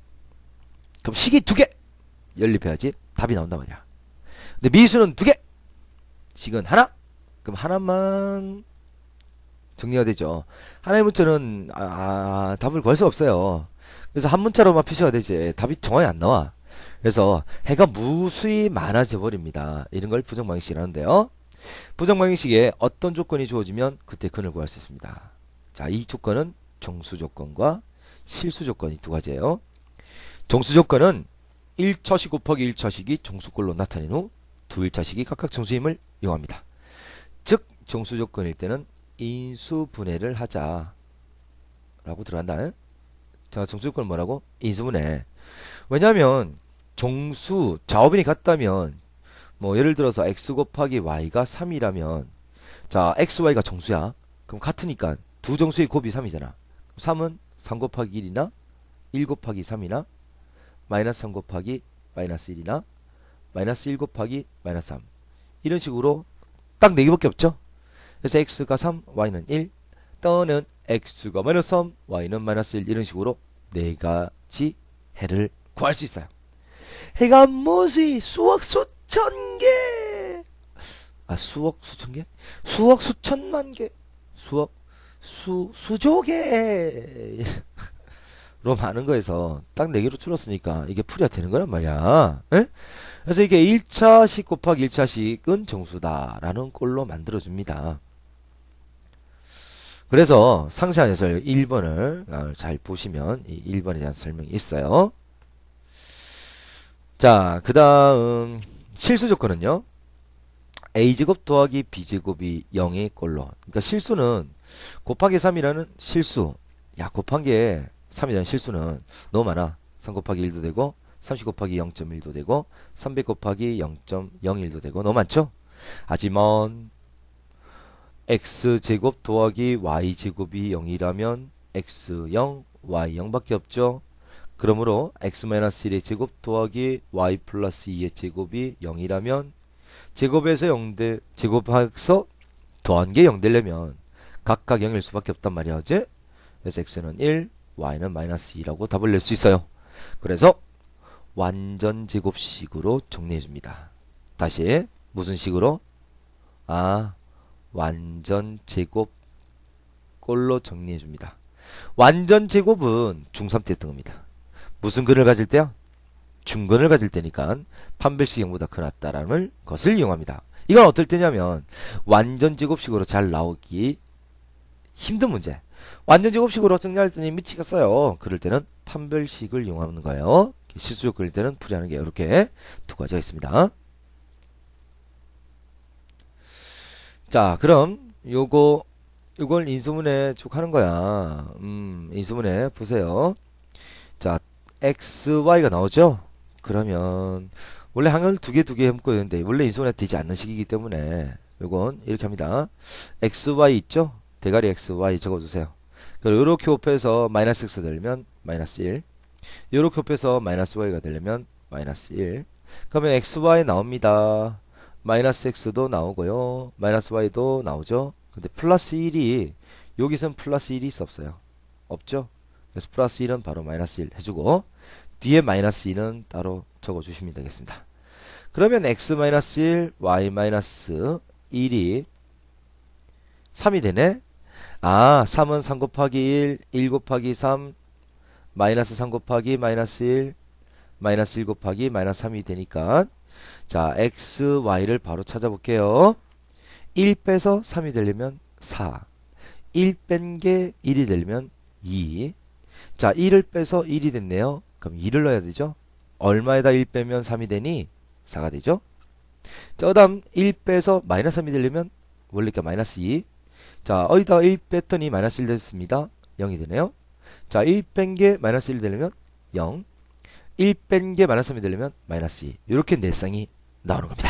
그럼 식이 2개! 연립해야지 답이 나온단 말이야. 근데 미지수는 2개! 식은 하나? 그럼 하나만 정리가 되죠. 하나의 문자는 답을 구할 수 없어요. 그래서 한 문자로만 표시가 되지 답이 정확히 안 나와. 그래서 해가 무수히 많아져 버립니다. 이런 걸 부정방식이라는데요. 부정방식에 어떤 조건이 주어지면 그때 근을 구할 수 있습니다. 자, 이 조건은 정수 조건과 실수 조건이 두 가지예요. 정수 조건은 1차식 곱하기 1차식이 정수꼴로 나타낸 후 두 1차식이 각각 정수임을 이용합니다. 즉 정수 조건일 때는 인수분해를 하자 라고 들어간다. 자, 정수 조건은 뭐라고? 인수분해. 왜냐하면 정수 좌우변이 같다면 뭐 예를 들어서 x 곱하기 y가 3이라면 자 x, y가 정수야. 그럼 같으니까 두 정수의 곱이 3이잖아. 3은 3 곱하기 1이나 1 곱하기 3이나 마이너스 3 곱하기 마이너스 1이나 마이너스 1 곱하기 마이너스 3 이런 식으로 딱 4개밖에 없죠. 그래서 x가 3, y는 1 또는 x가 마이너스 3, y는 마이너스 1 이런 식으로 4가지 해를 구할 수 있어요. 해가 무수히 수억 수천 개 수억 수천 개? 수억 수천만 개 수억 수조 개로 많은 거에서 딱 4개로 줄었으니까 이게 풀이가 되는 거란 말이야. 에? 그래서 이게 1차식 곱하기 1차식은 정수다라는 꼴로 만들어줍니다. 그래서 상세한 해설 1번을 잘 보시면 이 1번에 대한 설명이 있어요. 자, 그 다음 실수 조건은요. a제곱 더하기 b제곱이 0의 꼴로. 그러니까 실수는 곱하기 3이라는 실수. 야, 곱한 게 3이라는 실수는 너무 많아. 3 곱하기 1도 되고 30 곱하기 0.1도 되고 300 곱하기 0.01도 되고 너무 많죠? 하지만 x제곱 더하기 y제곱이 0이라면 x0, y0 밖에 없죠? 그러므로 x-1의 제곱 더하기 y 플러스 2의 제곱이 0이라면 제곱에서 0대 제곱해서 더한 게 0 되려면 각각 0일 수밖에 없단 말이야. 어제? 그래서 x는 1, y는 마이너스 2라고 답을 낼 수 있어요. 그래서 완전 제곱식으로 정리해 줍니다. 다시 무슨 식으로? 완전 제곱 꼴로 정리해 줍니다. 완전 제곱은 중3 때 했던 겁니다. 무슨 근을 가질 때요? 중근을 가질 때니까 판별식 0보다 크다라는 것을 이용합니다. 이건 어떨 때냐면 완전 제곱식으로 잘 나오기 힘든 문제. 완전 제곱식으로 정리할 때는 미치겠어요. 그럴 때는 판별식을 이용하는 거예요. 실수 조건일 때는 풀이하는 게 이렇게 두 가지가 있습니다. 자, 그럼 요걸 인수분해 쭉 하는 거야. 인수분해 보세요. 자, x, y가 나오죠? 그러면 원래 항을 두 개 묶어야 되는데 원래 인수분해 되지 않는 식이기 때문에 요건 이렇게 합니다. x, y 있죠? 대가리 x, y 적어주세요. 그리고 요렇게 곱해서 마이너스 x 되려면 마이너스 1 요렇게 곱해서 마이너스 y가 되려면 마이너스 1 그러면 x, y 나옵니다. 마이너스 x도 나오고요. 마이너스 y도 나오죠. 근데 플러스 1이 여기선 플러스 1이 없어요. 없죠? 그래서 플러스 1은 바로 마이너스 1 해주고 뒤에 마이너스 2는 따로 적어주시면 되겠습니다. 그러면 x-1, y-1이 3이 되네? 3은 3 곱하기 1, 1 곱하기 3, 마이너스 3 곱하기 마이너스 1, 마이너스 1 곱하기 마이너스 3이 되니까 자, x, y를 바로 찾아볼게요. 1 빼서 3이 되려면 4, 1 뺀 게 1이 되려면 2. 자, 1을 빼서 1이 됐네요. 그럼 2를 넣어야 되죠? 얼마에다 1 빼면 3이 되니? 4가 되죠? 자, 그 다음 1 빼서 마이너스 3이 되려면 원래가 마이너스 2. 자, 어디다 1 뺐더니 마이너스 1 됐습니다. 0이 되네요. 자, 1 뺀 게 마이너스 1 되려면 0. 1 뺀 게 마이너스 3이 되려면 마이너스 2. 이렇게 네 쌍이 나오는 겁니다.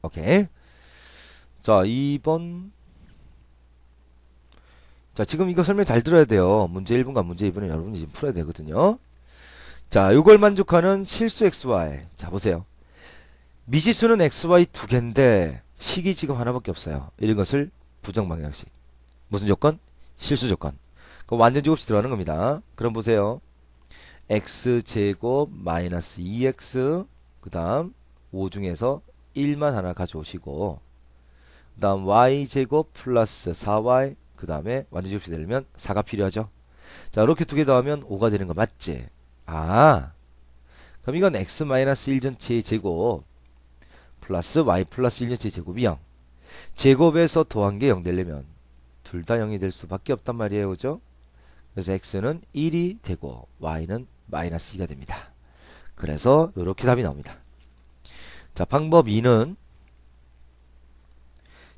오케이. 자, 2번. 자, 지금 이거 설명 잘 들어야 돼요. 문제 1번과 문제 2번은 여러분이 지금 풀어야 되거든요. 자, 이걸 만족하는 실수 xy. 자, 보세요. 미지수는 xy 두 개인데 식이 지금 하나밖에 없어요. 이런 것을 부정방향식. 무슨 조건? 실수 조건. 그 완전 제곱식 들어가는 겁니다. 그럼 보세요. x제곱 마이너스 2x 그 다음 5 중에서 1만 하나 가져오시고 그 다음 y제곱 플러스 4y 그 다음에 완전접시 되려면 4가 필요하죠. 자 이렇게 두 개 더하면 5가 되는 거 맞지? 아 그럼 이건 x 마이너스 1 전체의 제곱 플러스 y 플러스 1 전체의 제곱이 0. 제곱에서 더한 게 0 되려면 둘 다 0이 될 수밖에 없단 말이에요. 그죠? 그래서 x는 1이 되고 y는 마이너스 2가 됩니다. 그래서 이렇게 답이 나옵니다. 자 방법 2는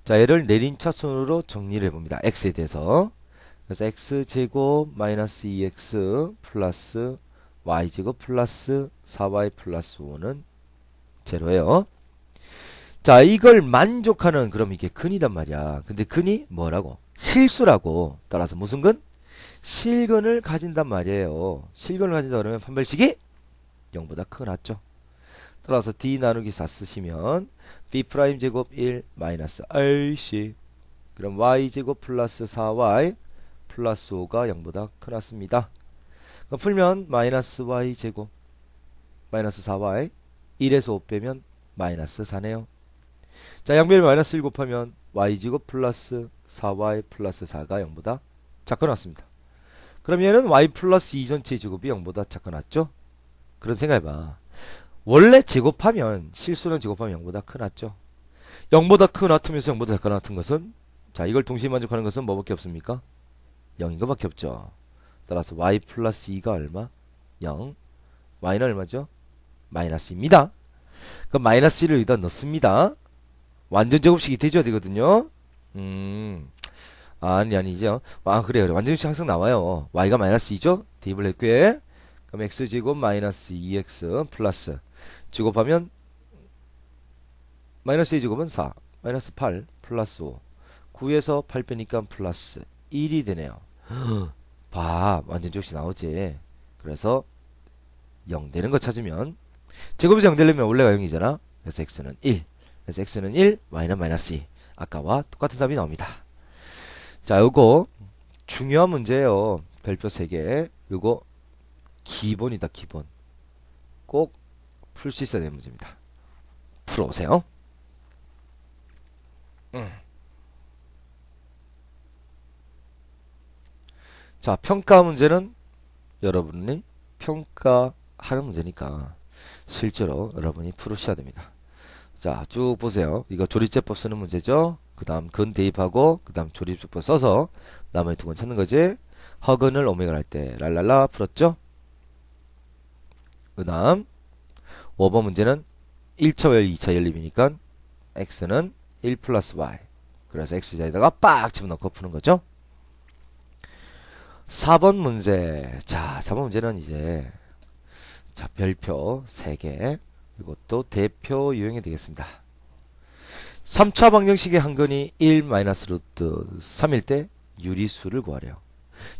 자 얘를 내림차순으로 정리를 해봅니다. x에 대해서. 그래서 x제곱 마이너스 2x 플러스 y제곱 플러스 4y 플러스 5는 제로예요. 자 이걸 만족하는 그럼 이게 근이란 말이야. 근데 근이 뭐라고? 실수라고. 따라서 무슨 근? 실근을 가진단 말이에요. 실근을 가진다 그러면 판별식이 0보다 크고 낫죠. 따라서 d 나누기 4 쓰시면 b' 제곱 1 마이너스 rc 그럼 y제곱 플러스 4y 플러스 5가 0보다 크고 낫습니다. 풀면 마이너스 y제곱 마이너스 4y 1에서 5 빼면 마이너스 4네요. 자 양변에 마이너스 1 곱하면 y제곱 플러스 4y 플러스 4가 0보다 작고 낫습니다. 그럼 얘는 y 플러스 2 전체 제곱이 0보다 작고 낫죠? 그런 생각해봐. 원래 제곱하면 실수는 제곱하면 0보다 크고 낫죠? 0보다 크고 낫으면서 0보다 작고 낫은 것은 자 이걸 동시에 만족하는 것은 뭐밖에 없습니까? 0인 것밖에 없죠. 따라서 y 플러스 2가 얼마? 0. y는 얼마죠? 마이너스입니다. 그럼 마이너스 1을 여기다 넣습니다. 완전 제곱식이 되줘야 되거든요. 아니죠. 아 그래 완전 제곱식 항상 나와요. y가 마이너스 2죠? 대입을 했고요. 그럼 x제곱 마이너스 2x 플러스 제곱하면 마이너스 2제곱은 4 마이너스 8 플러스 5 9에서 8 빼니까 플러스 1이 되네요. 봐 완전 제곱식 나오지. 그래서 0 되는 거 찾으면 제곱에서 0 되려면 원래가 0이잖아. 그래서 x는 1 그래서 x는 1 y는 마이너스 2 아까와 똑같은 답이 나옵니다. 자 요거 중요한 문제예요. 별표 3개 요거 기본이다 기본. 꼭 풀 수 있어야 되는 문제입니다. 풀어보세요. 자 평가 문제는 여러분이 평가하는 문제니까 실제로 여러분이 풀으셔야 됩니다. 자 쭉 보세요. 이거 조립제법 쓰는 문제죠. 그 다음 근 대입하고 그 다음 조립제법 써서 나머지 두 번 찾는 거지. 허근을 오메가 할 때 랄랄라 풀었죠. 그 다음 5번 문제는 1차 열 2차 연립이니까 x는 1 플러스 y 그래서 x자에다가 빡 집어넣고 푸는 거죠. 4번 문제. 자 4번 문제는 이제 자 별표 3개 이것도 대표 유형이 되겠습니다. 3차 방정식의 한 근이 1 마이너스 루트 3일 때 유리수를 구하래요.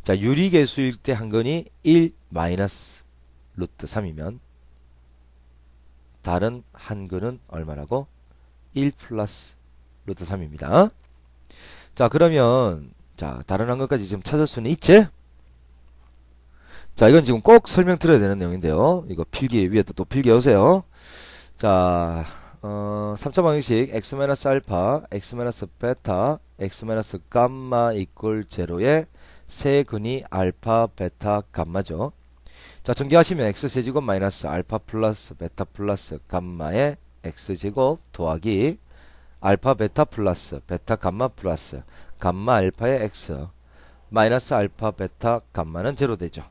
자 유리계수일 때 한 근이 1 마이너스 루트 3이면 다른 한 근은 얼마라고? 1 플러스 루트 3입니다. 자 그러면 자 다른 한 근까지 지금 찾을 수는 있지? 자 이건 지금 꼭 설명드려야 되는 내용인데요. 이거 필기 위에다 또 필기 하세요. 자 3차 방정식 x-알파, x-베타, x-감마 이꼴 제로의 세 근이 알파, 베타, 감마죠. 자 전개하시면 x세제곱 마이너스 알파 플러스 베타 플러스 감마의 x제곱 더하기 알파 베타 플러스 베타 감마 플러스 감마 알파의 x 마이너스 알파 베타 감마는 제로 되죠.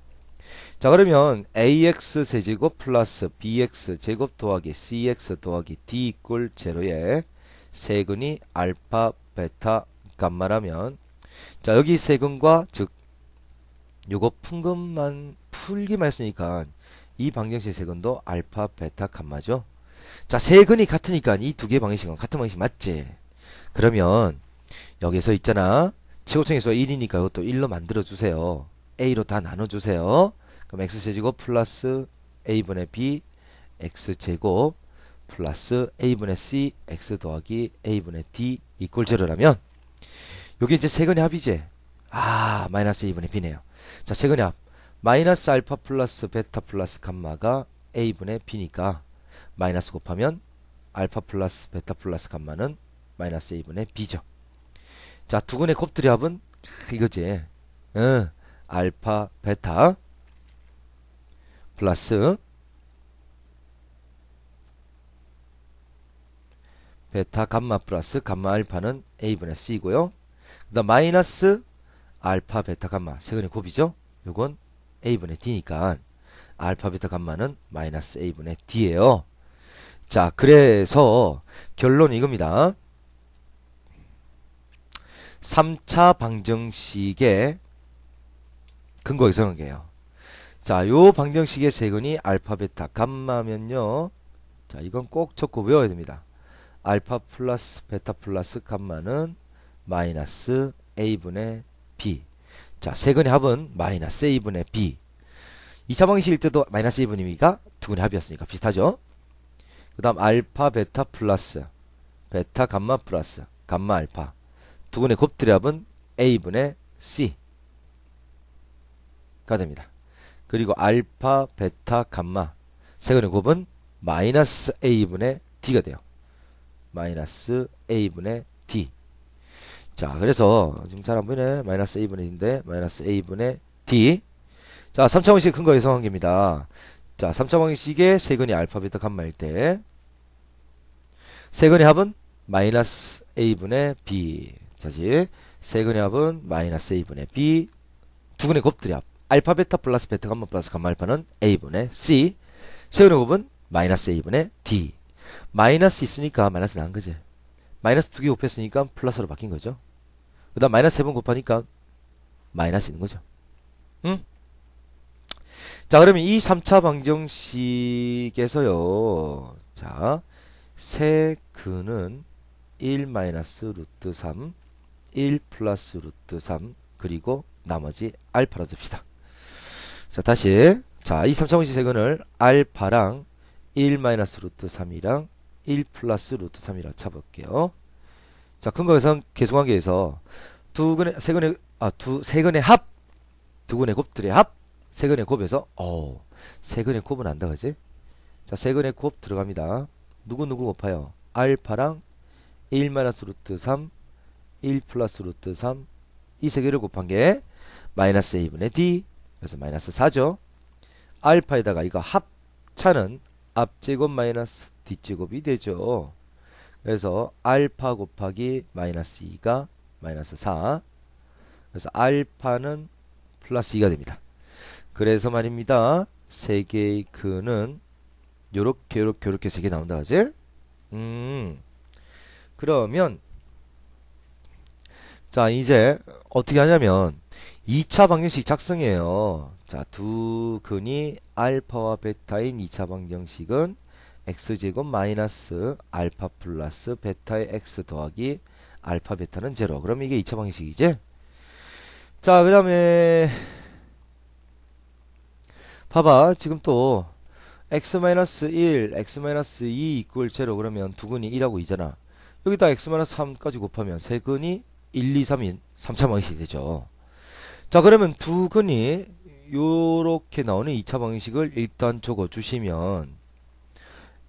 자 그러면 ax 세제곱 플러스 bx 제곱 더하기 cx 더하기 d 이꼴 제로의 세근이 알파 베타 감마라면 자 여기 세근과 즉 요거 푼것만 풀기만 했으니까 이 방정식 세근도 알파 베타 감마죠. 자 세근이 같으니까 이 두 개의 방정식은 같은 방정식 맞지? 그러면 여기서 있잖아 최고청에서 1이니까 이것도 1로 만들어 주세요. a로 다 나눠 주세요. 그럼 x제곱 플러스 a분의 b x제곱 플러스 a분의 c x 더하기 a분의 d 이꼴 제로라면 요게 이제 세근의 합이지. 아 마이너스 a분의 b네요. 자 세근의 합 마이너스 알파 플러스 베타 플러스 감마가 a분의 b니까 마이너스 곱하면 알파 플러스 베타 플러스 감마는 마이너스 a분의 b죠. 자, 두근의 곱들의 합은 이거지. 알파 베타 플러스 베타 감마 플러스 감마 알파는 a분의 c고요. 그 다음 마이너스 알파 베타 감마 세근의 곱이죠. 요건 a분의 d니까 알파 베타 감마는 마이너스 a분의 d예요. 자, 그래서 결론은 이겁니다. 3차 방정식의 근거 역성한 게요. 자, 요 방정식의 세근이 알파 베타 감마면요. 자, 이건 꼭 적고 외워야 됩니다. 알파 플러스 베타 플러스 감마는 마이너스 a분의 b. 자, 세근의 합은 마이너스 a분의 b. 2차 방정식일 때도 마이너스 a분의 b가 두근의 합이었으니까 비슷하죠. 그 다음 알파 베타 플러스 베타 감마 플러스 감마 알파 두근의 곱들의 합은 a분의 c가 됩니다. 그리고 알파 베타 감마 세근의 곱은 마이너스 a분의 d가 돼요. 마이너스 a분의 d. 자, 그래서 지금 잘 안 보이네. 마이너스 a분의 d인데 마이너스 a분의 d. 자, 3차 방정식 근거 예성한 겁니다. 자, 3차 방정식의 세근이 알파 베타 감마일 때 세근의 합은 마이너스 a분의 b. 자지, 세근의 합은 마이너스 a분의 b. 두근의 곱들의 합 알파 베타 플러스 베타 감마 플러스 감마 알파는 a분의 c. 세근의 곱은 마이너스 a분의 d. 마이너스 있으니까 마이너스 나은 거지. 마이너스 2개 곱했으니까 플러스로 바뀐 거죠. 그 다음 마이너스 3번 곱하니까 마이너스 있는 거죠. 응? 자, 그러면 이 3차 방정식에서요. 자, 세근은 1 마이너스 루트 3, 1 플러스 루트 3, 그리고 나머지 알파로 줍시다. 자, 다시. 자, 이 3차 방정식 세근을 알파랑 1 마이너스 루트 3이랑 1 플러스 루트 3이라 쳐볼게요. 자, 근거에서 계수관계에서 세근의 합, 두근의 곱들의 합, 세근의 곱에서 세근의 곱은 안다 그지? 자, 세근의 곱 들어갑니다. 누구 곱하여? 알파랑 1 마이너스 루트 3, 1 플러스 루트 3, 이 세 개를 곱한 게 마이너스 a분의 d. 그래서 마이너스 4죠. 알파에다가 이거 합차는 앞제곱 마이너스 뒷제곱이 되죠. 그래서 알파 곱하기 마이너스 2가 마이너스 4. 그래서 알파는 플러스 2가 됩니다. 그래서 말입니다. 세 개의 근은 요렇게 세 개 나온다 그지? 그러면 자, 이제 어떻게 하냐면 2차 방정식 작성해요. 자, 두 근이 알파와 베타인 2차 방정식은 x제곱 마이너스 알파 플러스 베타의 x 더하기 알파 베타는 0. 그럼 이게 2차 방정식이지? 자, 그 다음에 봐봐. 지금 또 x-1, x-2 이퀄 0 그러면 두 근이 1하고 2잖아. 여기다 x-3까지 곱하면 세 근이 1, 2, 3인 3차 방정식이 되죠. 자, 그러면 두 근이 요렇게 나오는 2차 방정식을 일단 적어 주시면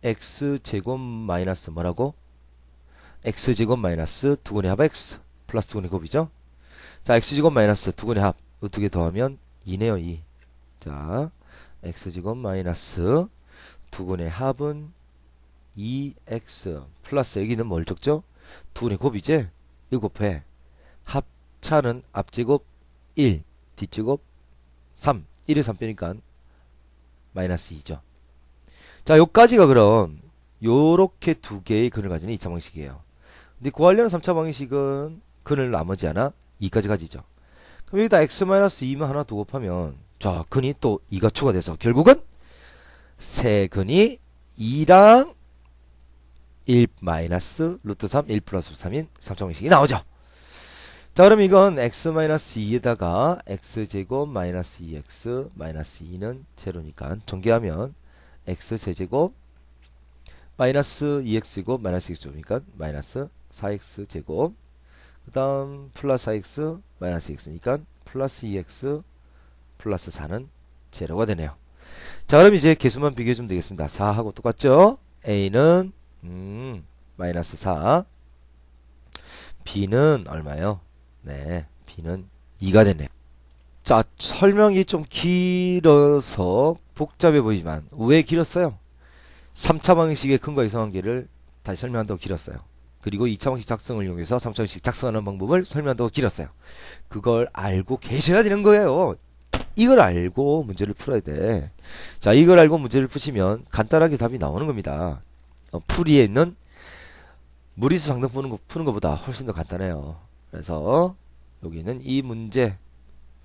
x제곱 마이너스 뭐라고? x제곱 마이너스 두 근의 합 x 플러스 두 근의 곱이죠. 자, x제곱 마이너스 두 근의 합 이 두 개 더하면 2네요. 2. 자, x제곱 마이너스 두 근의 합은 2x 플러스 여기는 뭘 적죠? 두 근의 곱이지? 이거 곱해. 합차는 앞제곱 1, 뒷제곱 3. 1에 3 빼니까 마이너스 2죠. 자, 요까지가 그럼 요렇게 두 개의 근을 가지는 2차 방식이에요. 근데 구하려는 3차 방식은 근을 나머지 하나 2까지 가지죠. 그럼 여기다 x-2만 하나 더 곱하면 자, 근이 또 2가 추가돼서 결국은 세 근이 2랑 1 마이너스 루트 3, 1 플러스 3인 3차 방식이 나오죠. 자, 그럼 이건 x-2에다가 x제곱 마이너스 2x 마이너스 2는 제로니까 전개하면 x세제곱 마이너스 2x제곱 마이너스 x제곱이니까 마이너스 4x제곱 그 다음 플러스 4x 마이너스 x니까 플러스 2x 플러스 4는 제로가 되네요. 자, 그럼 이제 개수만 비교해주면 되겠습니다. 4하고 똑같죠? a는 마이너스 4. b는 얼마예요? 네, b는 2가 되네요. 자, 설명이 좀 길어서 복잡해 보이지만 왜 길었어요? 3차 방식의 근거 이성관계를 다시 설명한다고 길었어요. 그리고 2차 방식 작성을 이용해서 3차 방식 작성하는 방법을 설명한다고 길었어요. 그걸 알고 계셔야 되는 거예요. 이걸 알고 문제를 풀어야 돼. 자, 이걸 알고 문제를 푸시면 간단하게 답이 나오는 겁니다. 풀이에 있는 무리수 상등 푸는 것보다 훨씬 더 간단해요. 그래서 여기는 이 문제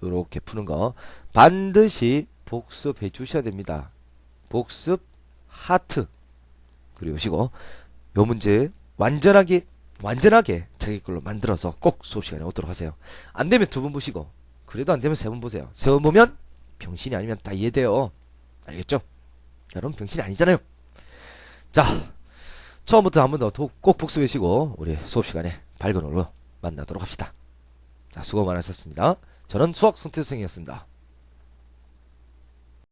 이렇게 푸는 거 반드시 복습해 주셔야 됩니다. 복습 하트 그리우시고 요 문제 완전하게 자기 걸로 만들어서 꼭 수업 시간에 오도록 하세요. 안 되면 두 번 보시고 그래도 안 되면 세 번 보세요. 세 번 보면 병신이 아니면 다 이해돼요. 알겠죠? 여러분 병신이 아니잖아요. 자, 처음부터 한 번 더 꼭 복습하시고 우리 수업 시간에 밝은 얼로 만나도록 합시다. 자, 수고 많으셨습니다. 저는 수학 손태수 선생님이었습니다.